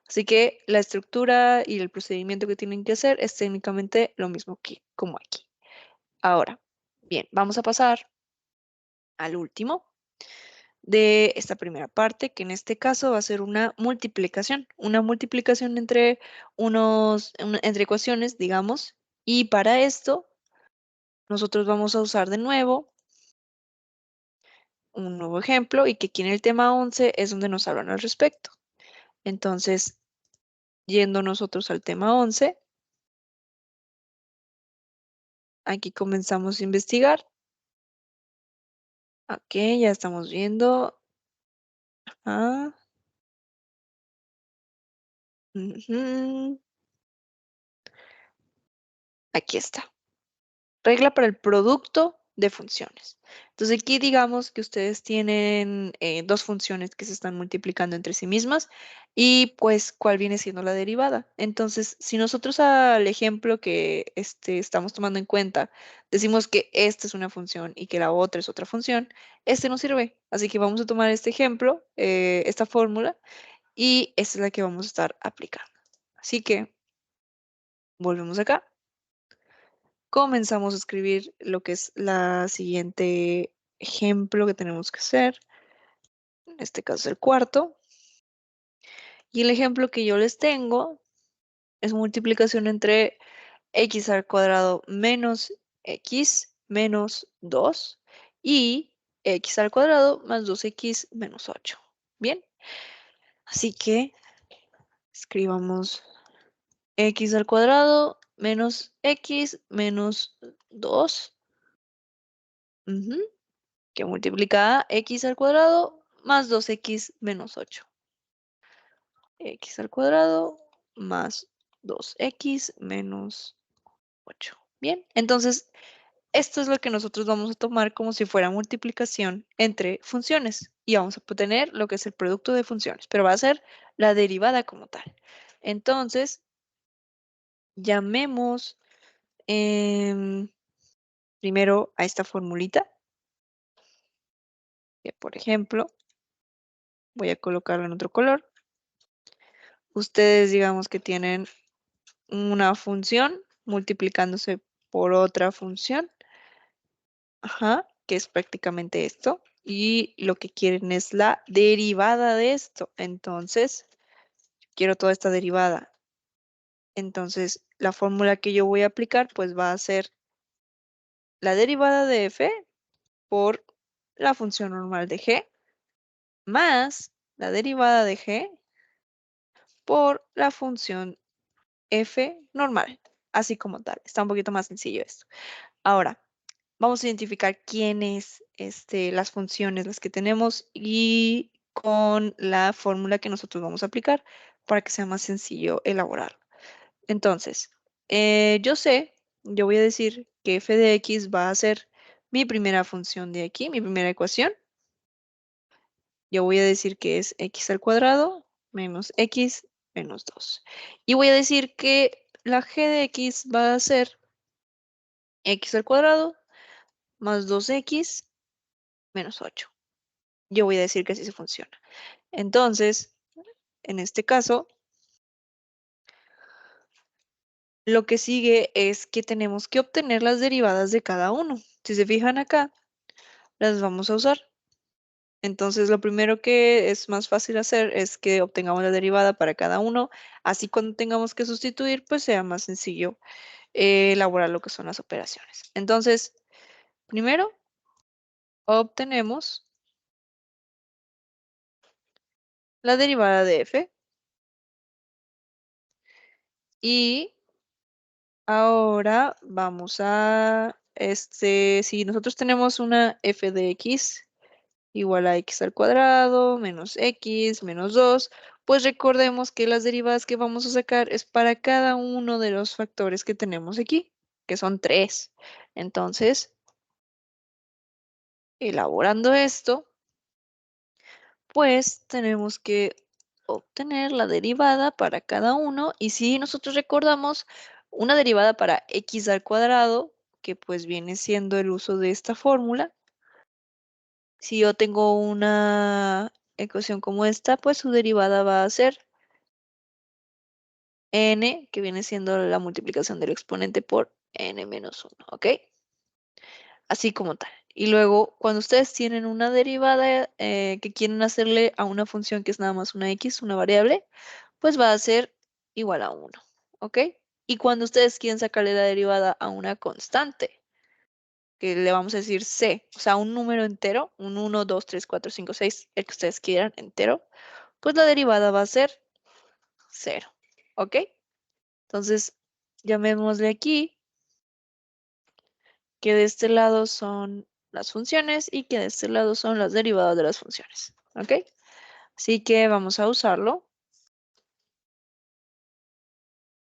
[SPEAKER 1] Así que la estructura y el procedimiento que tienen que hacer es técnicamente lo mismo que como aquí. Ahora, bien, vamos a pasar al último de esta primera parte, que en este caso va a ser una multiplicación entre entre ecuaciones, digamos, y para esto nosotros vamos a usar de nuevo un nuevo ejemplo y que aquí en el tema 11 es donde nos hablan al respecto. Entonces, yendo nosotros al tema 11, aquí comenzamos a investigar. Ok, ya estamos viendo. Ah, ujú, aquí está. Regla para el producto de funciones. Entonces aquí digamos que ustedes tienen dos funciones que se están multiplicando entre sí mismas y pues cuál viene siendo la derivada. Entonces, si nosotros al ejemplo que estamos tomando en cuenta decimos que esta es una función y que la otra es otra función, este no sirve. Así que vamos a tomar este ejemplo, esta fórmula, y esta es la que vamos a estar aplicando. Así que volvemos acá. Comenzamos a escribir lo que es la siguiente ejemplo que tenemos que hacer. En este caso es el cuarto. Y el ejemplo que yo les tengo es multiplicación entre x al cuadrado menos x menos 2 y x al cuadrado más 2x menos 8. Bien, así que escribamos x al cuadrado menos x menos 2. Ujú, que multiplica a x al cuadrado más 2x menos 8. X al cuadrado más 2x menos 8. Bien, entonces esto es lo que nosotros vamos a tomar como si fuera multiplicación entre funciones y vamos a obtener lo que es el producto de funciones, pero va a ser la derivada como tal. Entonces, llamemos primero a esta formulita, que por ejemplo, voy a colocarla en otro color. Ustedes digamos que tienen una función multiplicándose por otra función, ajá, que es prácticamente esto, y lo que quieren es la derivada de esto. Entonces, quiero toda esta derivada. Entonces, la fórmula que yo voy a aplicar, pues va a ser la derivada de f por la función normal de g, más la derivada de g por la función f normal, así como tal. Está un poquito más sencillo esto. Ahora, vamos a identificar quiénes, las funciones, las que tenemos y con la fórmula que nosotros vamos a aplicar para que sea más sencillo elaborar. Entonces, yo voy a decir que f de x va a ser mi primera función de aquí, mi primera ecuación. Yo voy a decir que es x al cuadrado menos x menos 2. Y voy a decir que la g de x va a ser x al cuadrado más 2x menos 8. Yo voy a decir que así se funciona. Entonces, en este caso, lo que sigue es que tenemos que obtener las derivadas de cada uno. Si se fijan acá, las vamos a usar. Entonces, lo primero que es más fácil hacer es que obtengamos la derivada para cada uno. Así cuando tengamos que sustituir, pues sea más sencillo elaborar lo que son las operaciones. Entonces, primero obtenemos la derivada de f. Y ahora vamos a, si nosotros tenemos una f de x igual a x al cuadrado menos x menos 2, pues recordemos que las derivadas que vamos a sacar es para cada uno de los factores que tenemos aquí, que son 3. Entonces, elaborando esto, pues tenemos que obtener la derivada para cada uno. Y si nosotros recordamos una derivada para x al cuadrado, que pues viene siendo el uso de esta fórmula, si yo tengo una ecuación como esta, pues su derivada va a ser n, que viene siendo la multiplicación del exponente por n menos 1, ¿ok? Así como tal. Y luego, cuando ustedes tienen una derivada que quieren hacerle a una función que es nada más una x, una variable, pues va a ser igual a 1, ¿ok? Y cuando ustedes quieren sacarle la derivada a una constante, que le vamos a decir c, o sea, un número entero, un 1, 2, 3, 4, 5, 6, el que ustedes quieran entero, pues la derivada va a ser 0, ¿ok? Entonces, llamémosle aquí que de este lado son las funciones y que de este lado son las derivadas de las funciones, ¿ok? Así que vamos a usarlo.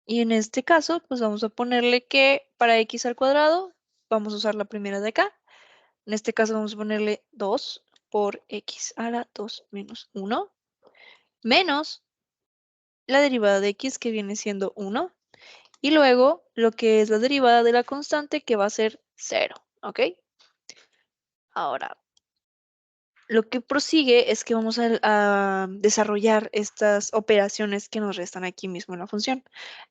[SPEAKER 1] Y en este caso, pues vamos a ponerle que para x al cuadrado, vamos a usar la primera de acá. En este caso vamos a ponerle 2 por x a la 2 menos 1, menos la derivada de x que viene siendo 1, y luego lo que es la derivada de la constante que va a ser 0, ¿ok? Ahora, lo que prosigue es que vamos a desarrollar estas operaciones que nos restan aquí mismo en la función.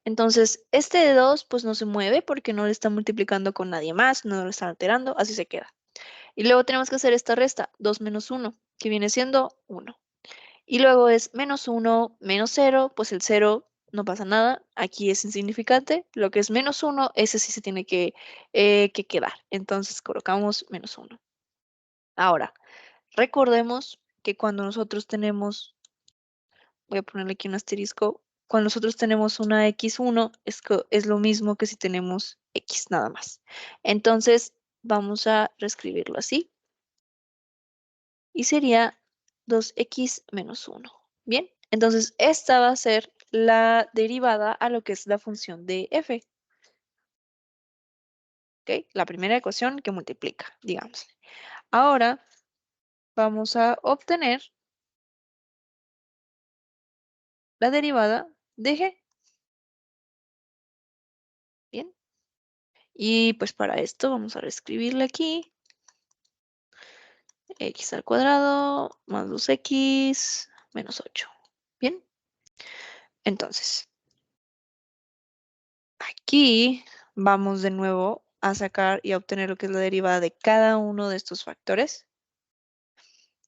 [SPEAKER 1] Entonces, este de 2 pues no se mueve porque no le está multiplicando con nadie más, no lo están alterando, así se queda. Y luego tenemos que hacer esta resta, 2 menos 1, que viene siendo 1. Y luego es menos 1 menos 0, pues el 0 no pasa nada, aquí es insignificante. Lo que es menos 1, ese sí se tiene que quedar. Entonces colocamos menos 1. Ahora, recordemos que cuando nosotros tenemos, voy a ponerle aquí un asterisco, cuando nosotros tenemos una x1 es lo mismo que si tenemos x nada más. Entonces vamos a reescribirlo así y sería 2x menos 1. Bien, entonces esta va a ser la derivada a lo que es la función de f. ¿Ok? La primera ecuación que multiplica, digamos. Ahora vamos a obtener la derivada de g. Bien. Y pues para esto vamos a reescribirle aquí x al cuadrado más 2x menos 8. Bien, entonces aquí vamos de nuevo a sacar y a obtener lo que es la derivada de cada uno de estos factores.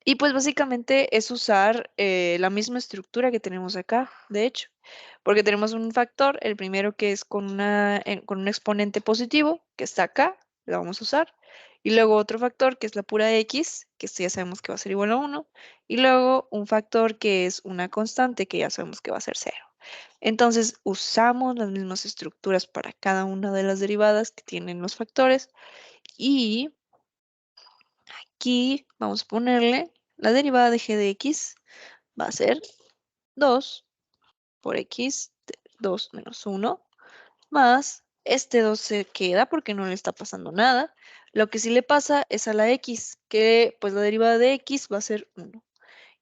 [SPEAKER 1] Y pues básicamente es usar la misma estructura que tenemos acá, de hecho, porque tenemos un factor, el primero que es con un exponente positivo, que está acá, lo vamos a usar, y luego otro factor que es la pura x, que esto ya sabemos que va a ser igual a 1, y luego un factor que es una constante, que ya sabemos que va a ser 0. Entonces usamos las mismas estructuras para cada una de las derivadas que tienen los factores, y aquí vamos a ponerle la derivada de g de x va a ser 2 por x de 2 menos 1 más este 2 se queda porque no le está pasando nada. Lo que sí le pasa es a la x, que pues la derivada de x va a ser 1.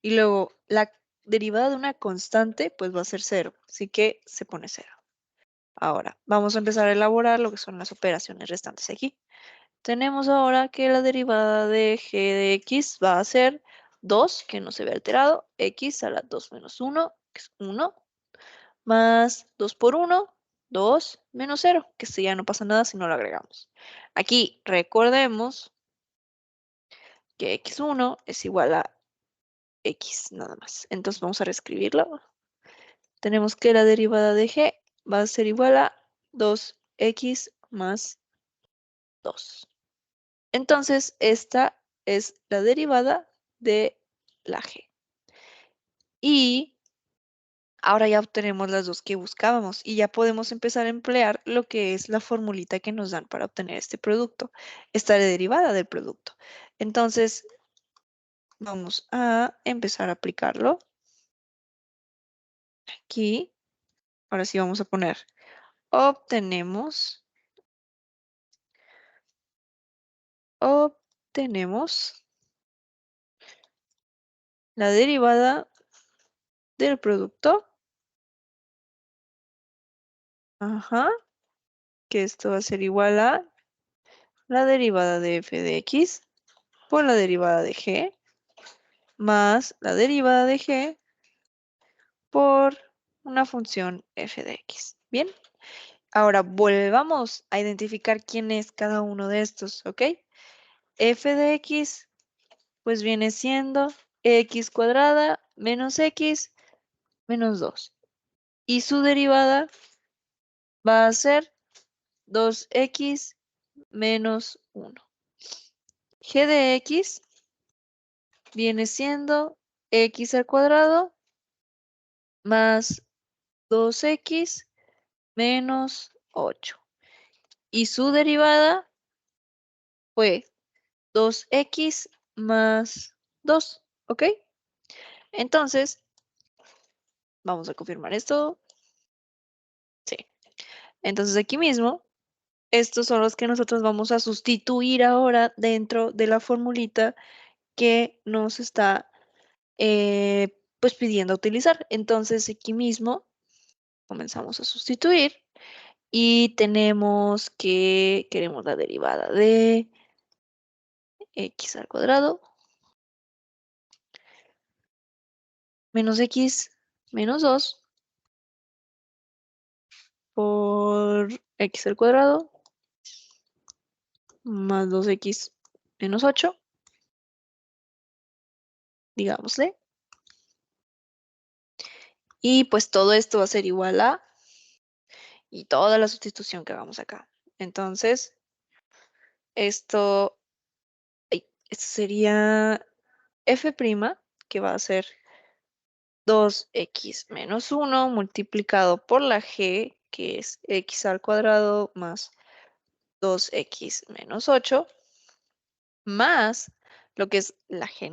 [SPEAKER 1] Y luego la derivada de una constante pues va a ser 0, así que se pone 0. Ahora vamos a empezar a elaborar lo que son las operaciones restantes aquí. Tenemos ahora que la derivada de g de x va a ser 2, que no se ve alterado, x a la 2 menos 1, que es 1, más 2 por 1, 2, menos 0, que esto ya no pasa nada si no lo agregamos. Aquí recordemos que x1 es igual a x nada más. Entonces vamos a reescribirlo. Tenemos que la derivada de g va a ser igual a 2x más 2. Entonces, esta es la derivada de la g. Y ahora ya obtenemos las dos que buscábamos y ya podemos empezar a emplear lo que es la formulita que nos dan para obtener este producto, esta derivada del producto. Entonces, vamos a empezar a aplicarlo aquí. Ahora sí vamos a poner, obtenemos la derivada del producto. Ajá, que esto va a ser igual a la derivada de f de x por la derivada de g más la derivada de g por una función f de x. Bien, ahora volvamos a identificar quién es cada uno de estos, ¿ok? F de x pues viene siendo x cuadrada menos x menos 2. Y su derivada va a ser 2x menos 1. G de x viene siendo x al cuadrado más 2x menos 8. Y su derivada fue 2x más 2, ¿ok? Entonces, vamos a confirmar esto. Sí. Entonces aquí mismo, estos son los que nosotros vamos a sustituir ahora dentro de la formulita que nos está pues pidiendo utilizar. Entonces aquí mismo comenzamos a sustituir y tenemos que queremos la derivada de x al cuadrado menos x menos 2 por x al cuadrado más 2x menos 8, digámosle. Y pues todo esto va a ser igual a, y toda la sustitución que hagamos acá. Entonces, esto, esto sería f', que va a ser 2x menos 1 multiplicado por la g, que es x al cuadrado más 2x menos 8, más lo que es la g,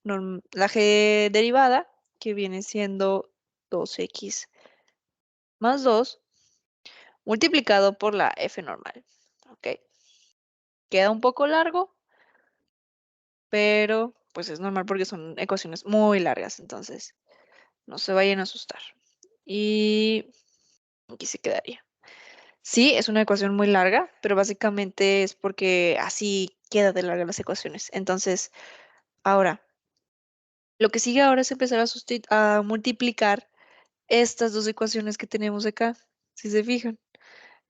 [SPEAKER 1] la g derivada, que viene siendo 2x más 2, multiplicado por la f normal. ¿Ok? Queda un poco largo, pero pues es normal porque son ecuaciones muy largas, entonces no se vayan a asustar. Y aquí se quedaría. Sí, es una ecuación muy larga, pero básicamente es porque así queda de larga las ecuaciones. Entonces, ahora, lo que sigue ahora es empezar a multiplicar estas dos ecuaciones que tenemos acá, si se fijan.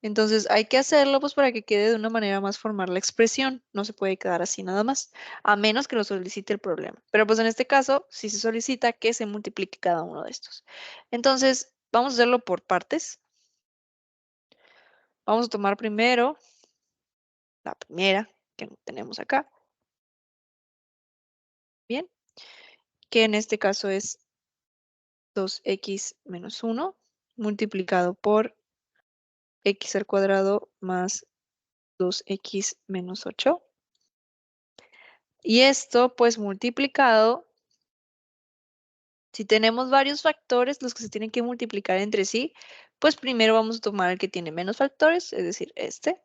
[SPEAKER 1] Entonces, hay que hacerlo pues para que quede de una manera más formal la expresión. No se puede quedar así nada más, a menos que lo solicite el problema. Pero pues en este caso, sí se solicita que se multiplique cada uno de estos. Entonces, vamos a hacerlo por partes. Vamos a tomar primero la primera que tenemos acá, bien, que en este caso es 2x menos 1 multiplicado por x al cuadrado más 2x menos 8. Y esto pues multiplicado, si tenemos varios factores, los que se tienen que multiplicar entre sí, pues primero vamos a tomar el que tiene menos factores, es decir, este,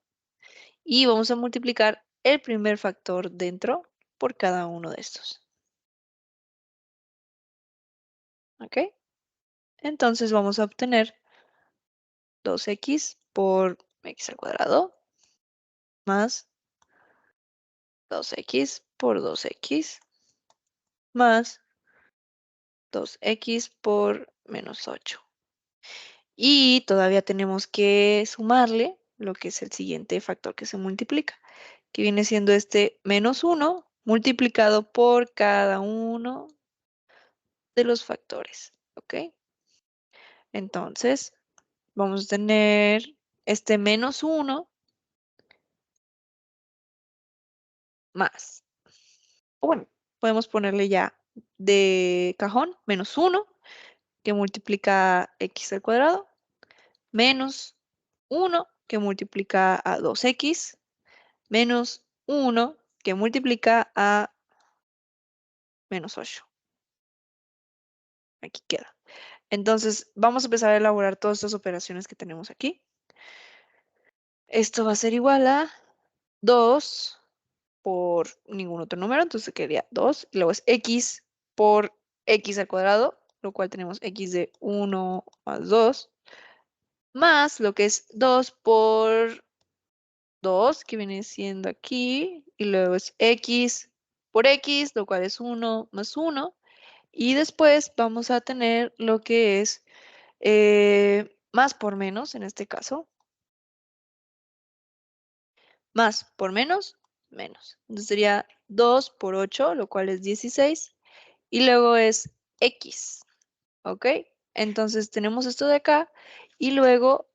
[SPEAKER 1] y vamos a multiplicar el primer factor dentro por cada uno de estos. ¿Ok? Entonces vamos a obtener 2x por x al cuadrado más 2x por 2x más 2x por menos 8. Y todavía tenemos que sumarle lo que es el siguiente factor que se multiplica, que viene siendo este menos 1 multiplicado por cada uno de los factores. ¿Ok? Entonces, vamos a tener este menos 1 más. O bueno, podemos ponerle ya de cajón, menos 1, que multiplica x al cuadrado, menos 1, que multiplica a 2x, menos 1, que multiplica a menos 8. Aquí queda. Entonces, vamos a empezar a elaborar todas estas operaciones que tenemos aquí. Esto va a ser igual a 2 por ningún otro número, entonces quedaría 2, y luego es x por x al cuadrado, lo cual tenemos x de 1 más 2, más lo que es 2 por 2, que viene siendo aquí, y luego es x por x, lo cual es 1 más 1, y después vamos a tener lo que es más por menos, en este caso, más por menos, menos. Entonces sería 2 por 8, lo cual es 16, y luego es x, ¿ok? Entonces tenemos esto de acá, y luego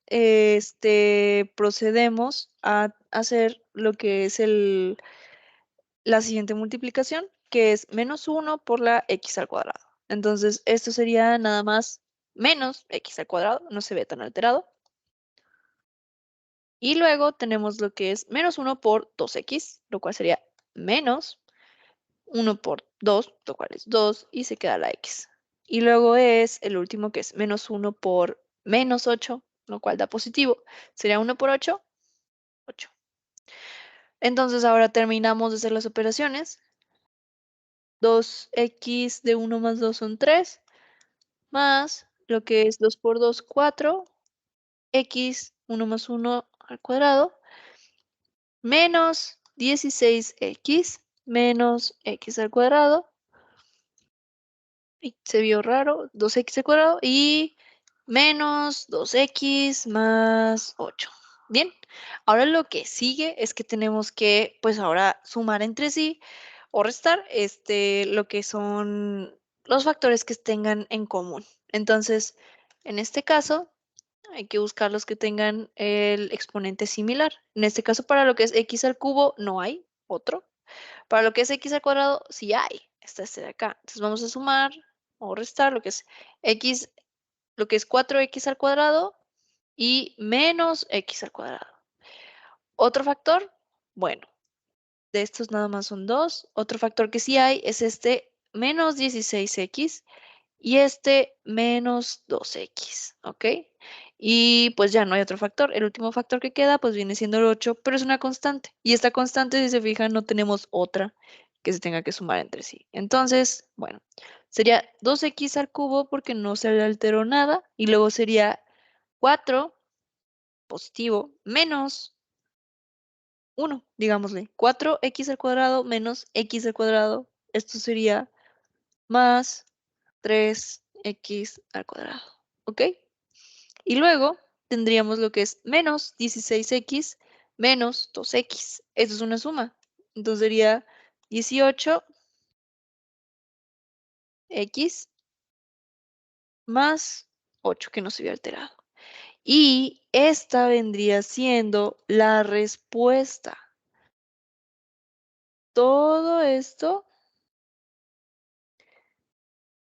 [SPEAKER 1] procedemos a hacer lo que es la siguiente multiplicación, que es menos 1 por la x al cuadrado. Entonces esto sería nada más menos x al cuadrado, no se ve tan alterado. Y luego tenemos lo que es menos 1 por 2x, lo cual sería menos 1 por 2, lo cual es 2, y se queda la x. Y luego es el último, que es menos 1 por menos 8, lo cual da positivo. Sería 1 por 8, 8. Entonces ahora terminamos de hacer las operaciones. 2x de 1 más 2 son 3, más lo que es 2 por 2, 4, x, 1 más 1 al cuadrado, menos 16x menos x al cuadrado, y se vio raro, 2x al cuadrado, y menos 2x más 8. Bien, ahora lo que sigue es que tenemos que, pues ahora, sumar entre sí o restar lo que son los factores que tengan en común. Entonces, en este caso, hay que buscar los que tengan el exponente similar. En este caso, para lo que es x al cubo, no hay otro. Para lo que es x al cuadrado, sí hay. Está este de acá. Entonces vamos a sumar o restar lo que es x, lo que es 4x al cuadrado y menos x al cuadrado. Otro factor, bueno, de estos nada más son dos. Otro factor que sí hay es este menos 16x y este menos 2x, ¿ok? Y pues ya no hay otro factor. El último factor que queda pues viene siendo el 8, pero es una constante. Y esta constante, si se fijan, no tenemos otra que se tenga que sumar entre sí. Entonces, bueno, sería 2x al cubo porque no se le alteró nada. Y luego sería 4 positivo menos 1, digámosle. 4x al cuadrado menos x al cuadrado. Esto sería más 3x al cuadrado, ¿ok? Y luego tendríamos lo que es menos 16x menos 2x. Esto es una suma. Entonces sería 18x más 8, que no se había alterado. Y esta vendría siendo la respuesta. Todo esto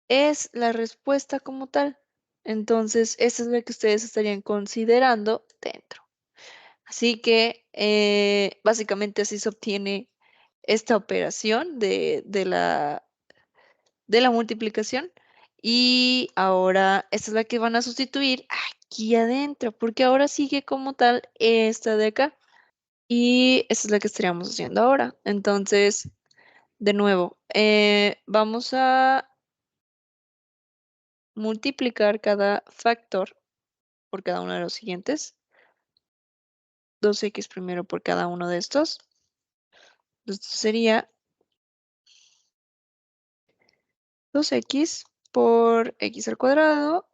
[SPEAKER 1] es la respuesta como tal. Entonces, esa es la que ustedes estarían considerando dentro. Así que básicamente así se obtiene esta operación de la multiplicación. Y ahora esta es la que van a sustituir aquí adentro, porque ahora sigue como tal esta de acá. Y esta es la que estaríamos haciendo ahora. Entonces, de nuevo, vamos a multiplicar cada factor por cada uno de los siguientes. 2x primero por cada uno de estos. Esto sería 2x por x al cuadrado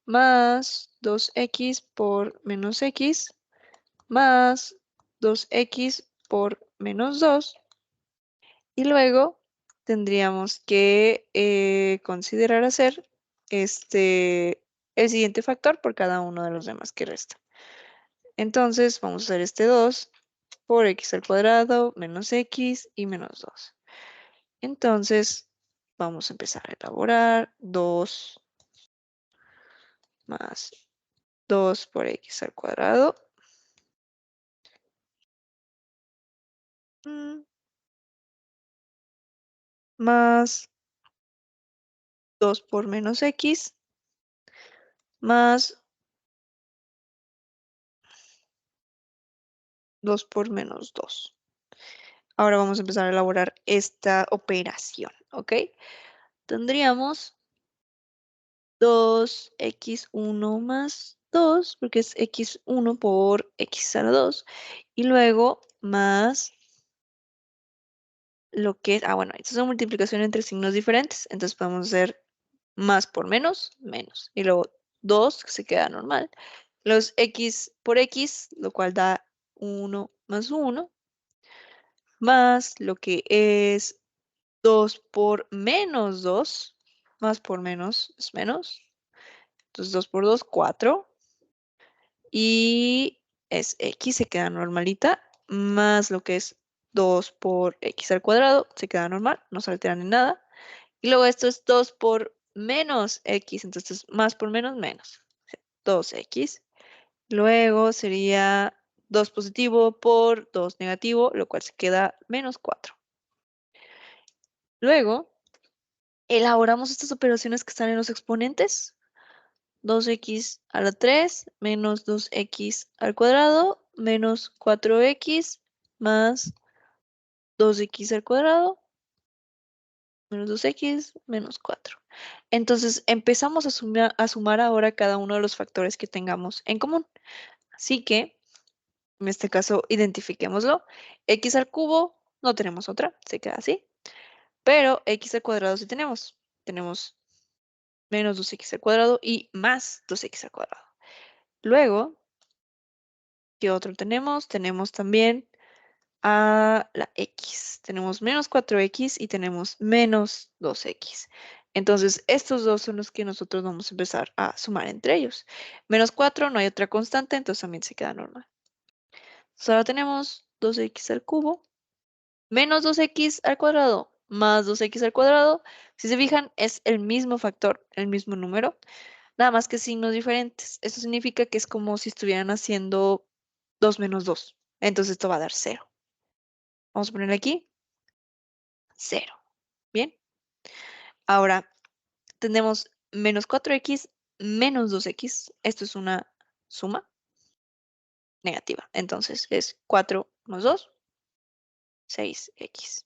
[SPEAKER 1] más 2x por menos x más 2x por menos 2. Y luego tendríamos que considerar hacer el siguiente factor por cada uno de los demás que resta. Entonces vamos a hacer este 2 por x al cuadrado menos x y menos 2. Entonces vamos a empezar a elaborar 2 más 2 por x al cuadrado. Más 2 por menos x, más 2 por menos 2. Ahora vamos a empezar a elaborar esta operación, ¿ok? Tendríamos 2x1 más 2, porque es x1 por x a la 2, y luego más lo que es, bueno, esto es una multiplicación entre signos diferentes, entonces podemos hacer más por menos, menos, y luego 2 que se queda normal, los x por x, lo cual da 1 más 1, más lo que es 2 por menos 2, más por menos es menos, entonces 2 por 2, 4, y es x, se queda normalita, más lo que es 2 por x al cuadrado, se queda normal, no se alteran en nada, y luego esto es 2 por menos x, entonces más por menos, menos, 2x, luego sería 2 positivo por 2 negativo, lo cual se queda menos 4. Luego, elaboramos estas operaciones que están en los exponentes. 2x a la 3 menos 2x al cuadrado menos 4x más 2x al cuadrado menos 2x menos 4. Entonces empezamos a sumar ahora cada uno de los factores que tengamos en común. Así que, en este caso, identifiquémoslo. X al cubo, no tenemos otra, se queda así. Pero x al cuadrado sí tenemos. Tenemos menos 2x al cuadrado y más 2x al cuadrado. Luego, ¿qué otro tenemos? Tenemos también a la x. Tenemos menos 4x y tenemos menos 2x. Entonces, estos dos son los que nosotros vamos a empezar a sumar entre ellos. Menos 4, no hay otra constante, entonces también se queda normal. Entonces, ahora tenemos 2x al cubo, menos 2x al cuadrado, más 2x al cuadrado. Si se fijan, es el mismo factor, el mismo número, nada más que signos diferentes. Eso significa que es como si estuvieran haciendo 2 menos 2. Entonces, esto va a dar 0. Vamos a ponerle aquí 0. Bien. Ahora tenemos menos 4x menos 2x. Esto es una suma negativa. Entonces es 4 más 2, 6x.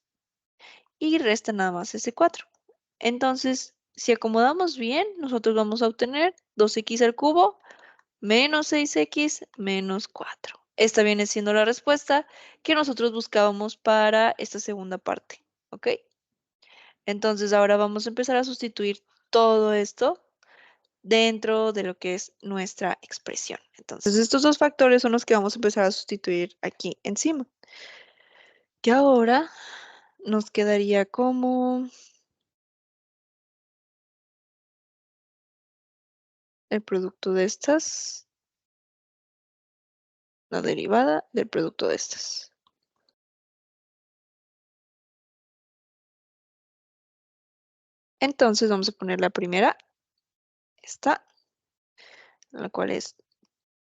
[SPEAKER 1] Y resta nada más ese 4. Entonces, si acomodamos bien, nosotros vamos a obtener 2x al cubo menos 6x menos 4. Esta viene siendo la respuesta que nosotros buscábamos para esta segunda parte. ¿Ok? Entonces ahora vamos a empezar a sustituir todo esto dentro de lo que es nuestra expresión. Entonces, estos dos factores son los que vamos a empezar a sustituir aquí encima. Y ahora nos quedaría como el producto de estas, la derivada del producto de estas. Entonces, vamos a poner la primera, esta, la cual es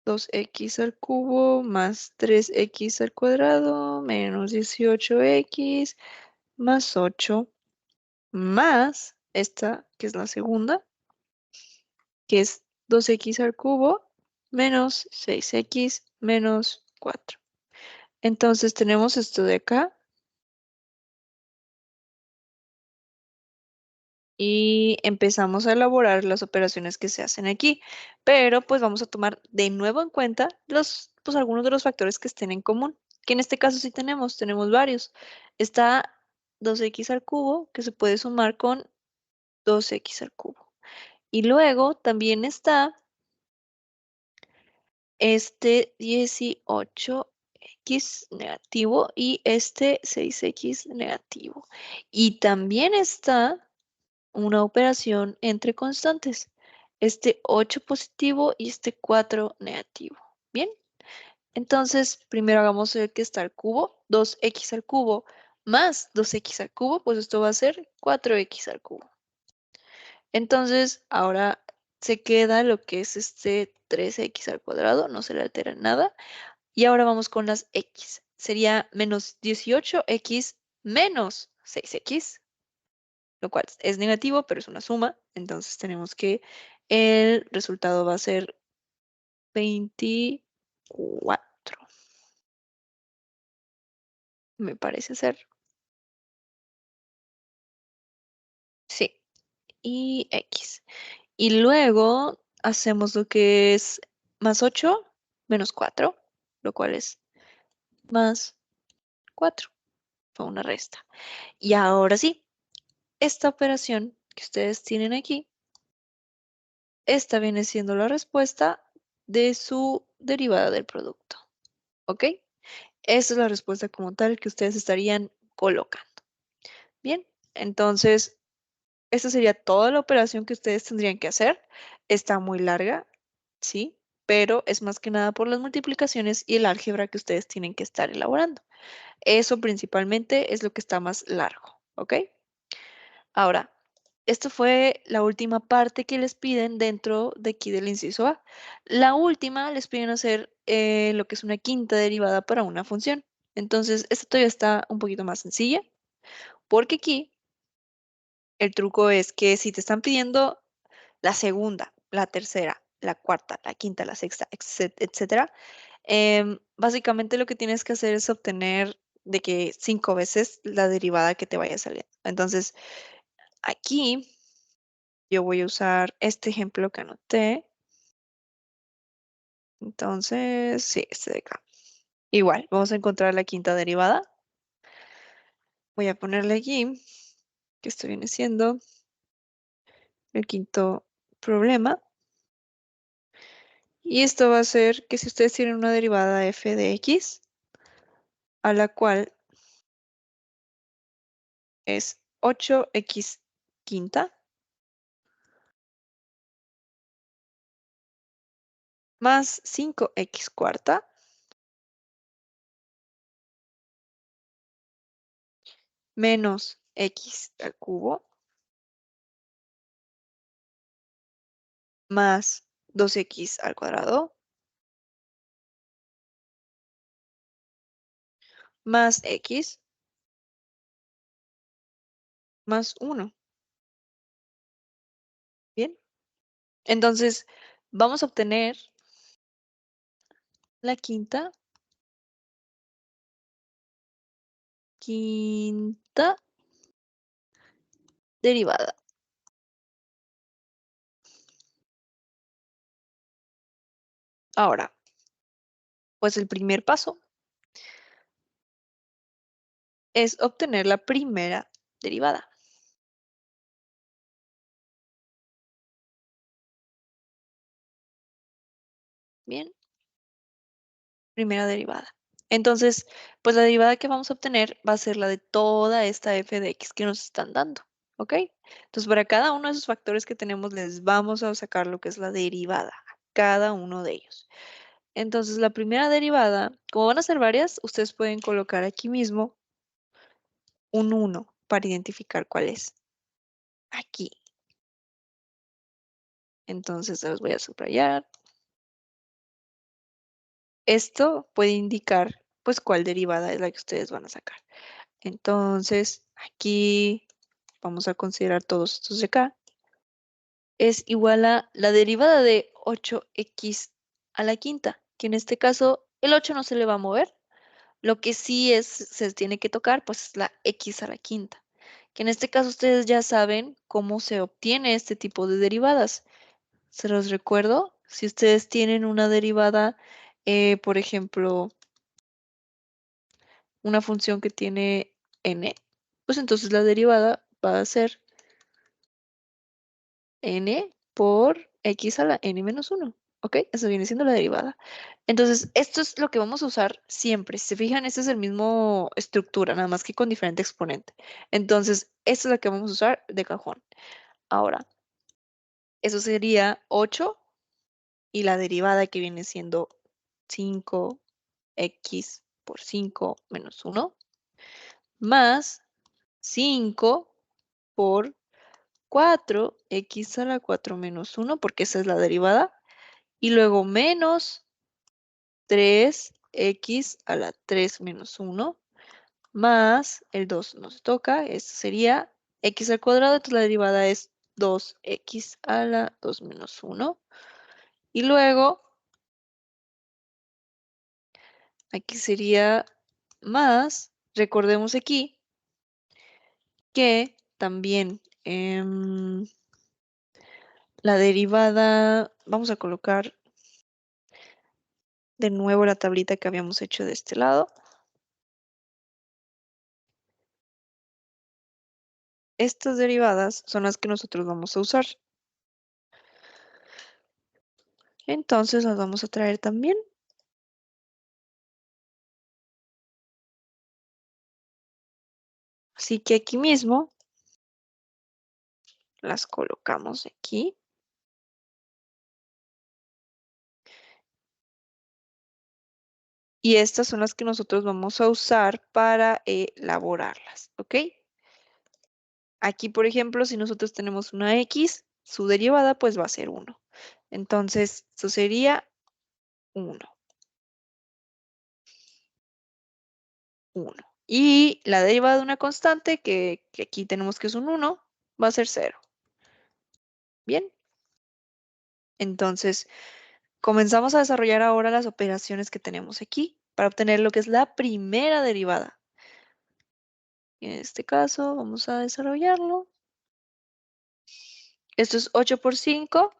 [SPEAKER 1] 2x al cubo más 3x al cuadrado menos 18x más 8 más esta, que es la segunda, que es 2x al cubo menos 6x menos 4. Entonces tenemos esto de acá y empezamos a elaborar las operaciones que se hacen aquí, pero pues vamos a tomar de nuevo en cuenta pues algunos de los factores que estén en común, que en este caso sí tenemos varios. Está 2x al cubo, que se puede sumar con 2x al cubo. Y luego también está este 18x negativo y este 6x negativo. Y también está una operación entre constantes, este 8 positivo y este 4 negativo. Bien, entonces primero hagamos el que está al cubo, 2x al cubo más 2x al cubo, pues esto va a ser 4x al cubo. Entonces, ahora se queda lo que es este 3x al cuadrado, no se le altera nada. Y ahora vamos con las x. Sería menos 18x menos 6x, lo cual es negativo, pero es una suma. Entonces tenemos que el resultado va a ser 24, me parece ser. Sí, y x. Y luego hacemos lo que es más 8 menos 4, lo cual es más 4. Fue una resta. Y ahora sí, esta operación que ustedes tienen aquí, esta viene siendo la respuesta de su derivada del producto. ¿Ok? Esa es la respuesta como tal que ustedes estarían colocando. Bien, entonces, esta sería toda la operación que ustedes tendrían que hacer. Está muy larga, ¿sí? Pero es más que nada por las multiplicaciones y el álgebra que ustedes tienen que estar elaborando. Eso principalmente es lo que está más largo, ¿ok? Ahora, esto fue la última parte que les piden dentro de aquí del inciso A. La última les piden hacer lo que es una quinta derivada para una función. Entonces, esta todavía está un poquito más sencilla, porque aquí el truco es que si te están pidiendo la segunda, la tercera, la cuarta, la quinta, la sexta, etcétera, básicamente lo que tienes que hacer es obtener de que 5 veces la derivada que te vaya a salir. Entonces, aquí yo voy a usar este ejemplo que anoté. Entonces, sí, este de acá. Igual, vamos a encontrar la quinta derivada. Voy a ponerle aquí, que esto viene siendo el quinto problema. Y esto va a ser que si ustedes tienen una derivada f de x, a la cual es 8x quinta, más 5x cuarta, menos x al cubo, más 2x al cuadrado, más x, más 1. Bien, entonces vamos a obtener la quinta derivada. Ahora, pues el primer paso es obtener la primera derivada. Bien, primera derivada. Entonces, pues la derivada que vamos a obtener va a ser la de toda esta f de x que nos están dando. ¿Ok? Entonces, para cada uno de esos factores que tenemos, les vamos a sacar lo que es la derivada, cada uno de ellos. Entonces, la primera derivada, como van a ser varias, ustedes pueden colocar aquí mismo un 1 para identificar cuál es. Aquí. Entonces, se los voy a subrayar. Esto puede indicar, pues, cuál derivada es la que ustedes van a sacar. Entonces, aquí vamos a considerar todos estos de acá. Es igual a la derivada de 8x a la quinta, que en este caso el 8 no se le va a mover. Lo que sí se tiene que tocar, pues es la x a la quinta, que en este caso ustedes ya saben cómo se obtiene este tipo de derivadas. Se los recuerdo, si ustedes tienen una derivada, por ejemplo, una función que tiene n, pues entonces la derivada va a ser n por x a la n menos 1. ¿Ok? Eso viene siendo la derivada. Entonces, esto es lo que vamos a usar siempre. Si se fijan, esta es el mismo estructura, nada más que con diferente exponente. Entonces, esta es la que vamos a usar de cajón. Ahora, eso sería 8 y la derivada que viene siendo 5x por 5 menos 1. más 5 por 4x a la 4 menos 1, porque esa es la derivada, y luego menos 3x a la 3 menos 1, más el 2 nos toca, esto sería x al cuadrado, entonces la derivada es 2x a la 2 menos 1. Y luego, aquí sería más, recordemos aquí, que también la derivada, vamos a colocar de nuevo la tablita que habíamos hecho de este lado. Estas derivadas son las que nosotros vamos a usar. Entonces las vamos a traer también. Así que aquí mismo las colocamos aquí. Y estas son las que nosotros vamos a usar para elaborarlas, ¿ok? Aquí, por ejemplo, si nosotros tenemos una x, su derivada pues va a ser 1. Entonces, eso sería 1, 1. Y la derivada de una constante, que aquí tenemos que es un 1, va a ser 0. Bien, entonces comenzamos a desarrollar ahora las operaciones que tenemos aquí para obtener lo que es la primera derivada. En este caso, vamos a desarrollarlo. Esto es 8 por 5,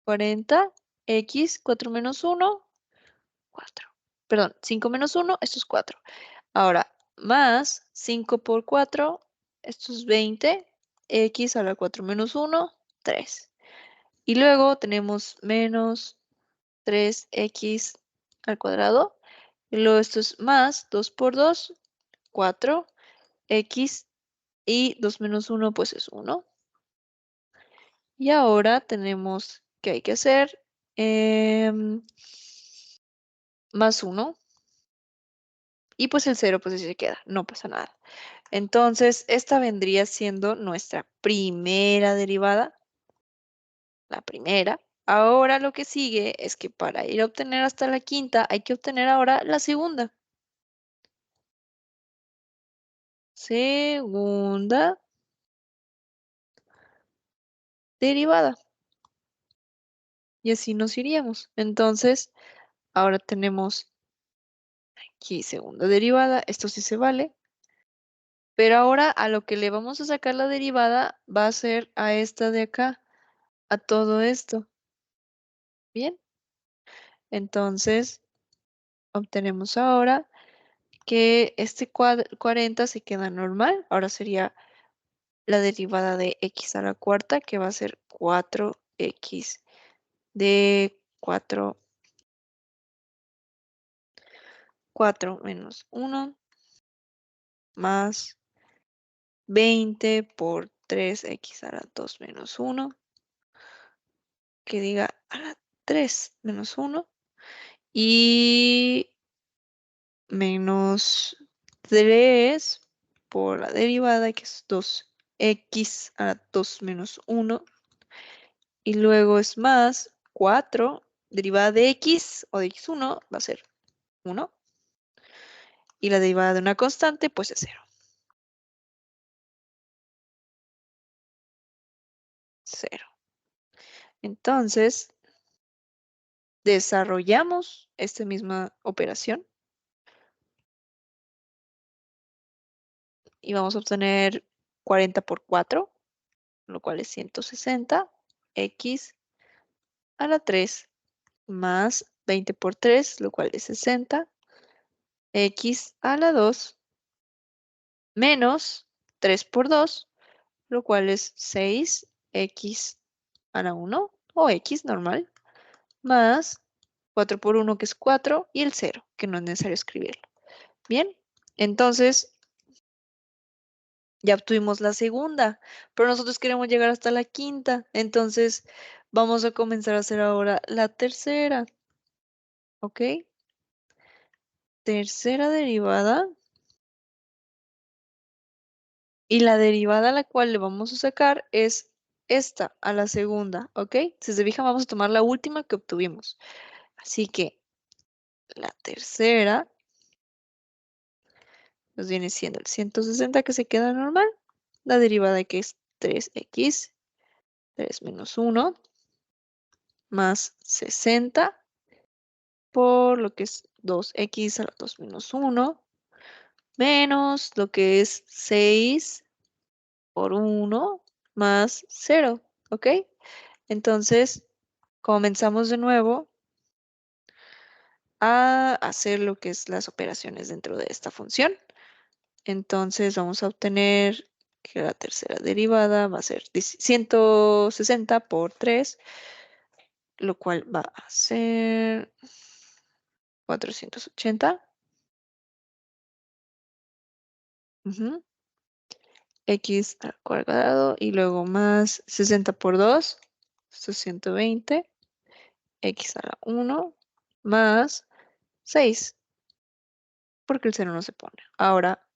[SPEAKER 1] 40, x, 4 menos 1, 4. Perdón, 5 menos 1, esto es 4. Ahora, más 5 por 4, esto es 20, x a la 4 menos 1, 3. Y luego tenemos menos 3x al cuadrado. Y luego esto es más 2 por 2, 4, x y 2 menos 1 pues es 1. Y ahora tenemos que hay que hacer más 1. Y pues el 0 pues así se queda, no pasa nada. Entonces, esta vendría siendo nuestra primera derivada, la primera. Ahora lo que sigue es que para ir a obtener hasta la quinta hay que obtener ahora la segunda. Segunda derivada. Y así nos iríamos. Entonces, ahora tenemos aquí segunda derivada. Esto sí se vale. Pero ahora a lo que le vamos a sacar la derivada va a ser a esta de acá, a todo esto. Bien. Entonces, obtenemos ahora que este 40 se queda normal. Ahora sería la derivada de x a la cuarta, que va a ser 4x de 4 menos 1 más 20 por 3x a la 2 menos 1, que diga a la 3 menos 1, y menos 3 por la derivada, que es 2x a la 2 menos 1, y luego es más 4, derivada de x o de x1 va a ser 1, y la derivada de una constante pues es 0. 0. Entonces, desarrollamos esta misma operación y vamos a obtener 40 por 4, lo cual es 160, x a la 3 más 20 por 3, lo cual es 60, x a la 2 menos 3 por 2, lo cual es 6, x a la 1 o x normal, más 4 por 1 que es 4 y el 0, que no es necesario escribirlo. Bien, entonces ya obtuvimos la segunda, pero nosotros queremos llegar hasta la quinta, entonces vamos a comenzar a hacer ahora la tercera, ¿ok? Tercera derivada Y la derivada a la cual le vamos a sacar es esta, a la segunda, ¿ok? Si se fijan, vamos a tomar la última que obtuvimos. Así que la tercera nos viene siendo el 160 que se queda normal. La derivada que es 3x, 3 menos 1, más 60 por lo que es 2x a la 2 menos 1, menos lo que es 6 por 1 más 0, ¿ok? Entonces, comenzamos de nuevo a hacer lo que es las operaciones dentro de esta función. Entonces, vamos a obtener que la tercera derivada va a ser 160 por 3, lo cual va a ser 480. Ujú. X al cuadrado y luego más 60 por 2, esto es 120, X a la 1, más 6, porque el cero no se pone. Ahora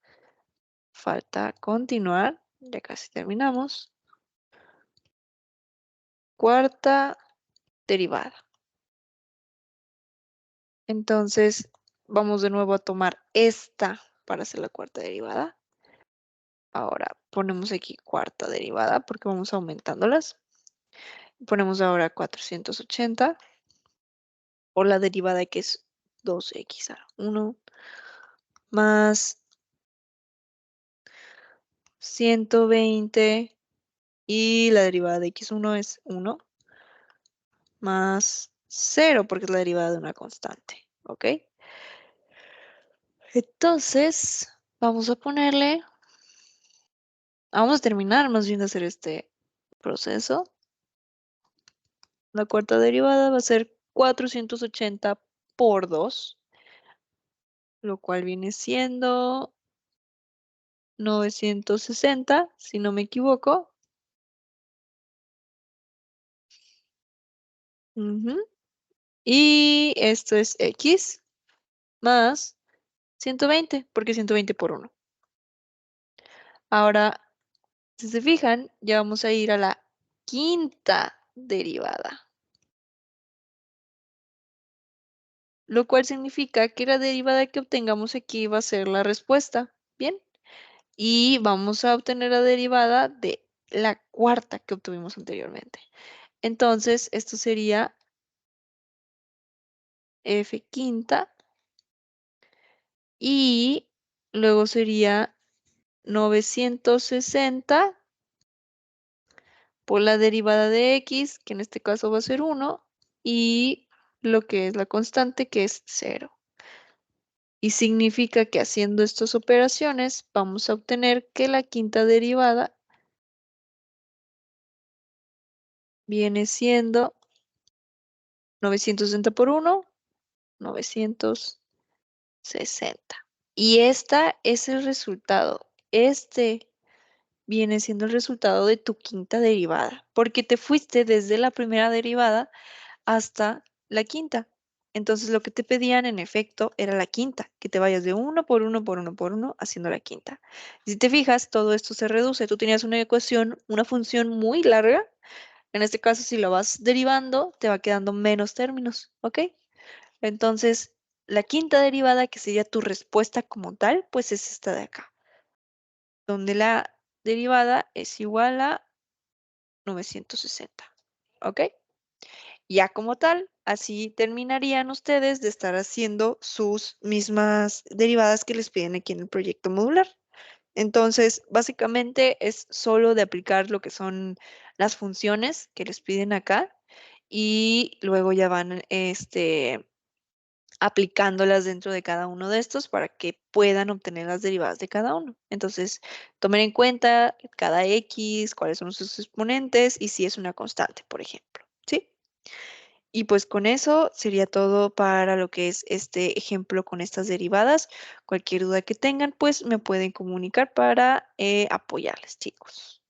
[SPEAKER 1] falta continuar, ya casi terminamos. Cuarta derivada. Entonces, vamos de nuevo a tomar esta para hacer la cuarta derivada. Ahora ponemos aquí cuarta derivada porque vamos aumentándolas. Ponemos ahora 480 por la derivada que es 2x a la 1 más 120 y la derivada de x1 es 1 más 0 porque es la derivada de una constante, ¿ok? Entonces, vamos a terminar más bien de hacer este proceso. La cuarta derivada va a ser 480 por 2, lo cual viene siendo 960, si no me equivoco. Ujú. Y esto es x más 120, porque 120 por 1. Ahora, si se fijan, ya vamos a ir a la quinta derivada, lo cual significa que la derivada que obtengamos aquí va a ser la respuesta. Bien, y vamos a obtener la derivada de la cuarta que obtuvimos anteriormente. Entonces, esto sería f quinta y luego sería 960 por la derivada de x, que en este caso va a ser 1, y lo que es la constante, que es 0. Y significa que haciendo estas operaciones vamos a obtener que la quinta derivada viene siendo 960 por 1, 960. Y esta es el resultado. Este viene siendo el resultado de tu quinta derivada, porque te fuiste desde la primera derivada hasta la quinta. Entonces lo que te pedían en efecto era la quinta, que te vayas de uno por uno por uno por uno haciendo la quinta. Si te fijas, todo esto se reduce. Tú tenías una ecuación, una función muy larga. En este caso, si lo vas derivando, te va quedando menos términos, ¿ok? Entonces, la quinta derivada, que sería tu respuesta como tal, pues es esta de acá, donde la derivada es igual a 960, ¿ok? Ya como tal, así terminarían ustedes de estar haciendo sus mismas derivadas que les piden aquí en el proyecto modular. Entonces, básicamente es solo de aplicar lo que son las funciones que les piden acá y luego ya van aplicándolas dentro de cada uno de estos para que puedan obtener las derivadas de cada uno. Entonces, tomen en cuenta cada x, cuáles son sus exponentes y si es una constante, por ejemplo. ¿Sí? Y pues con eso sería todo para lo que es este ejemplo con estas derivadas. Cualquier duda que tengan, pues me pueden comunicar para apoyarles, chicos.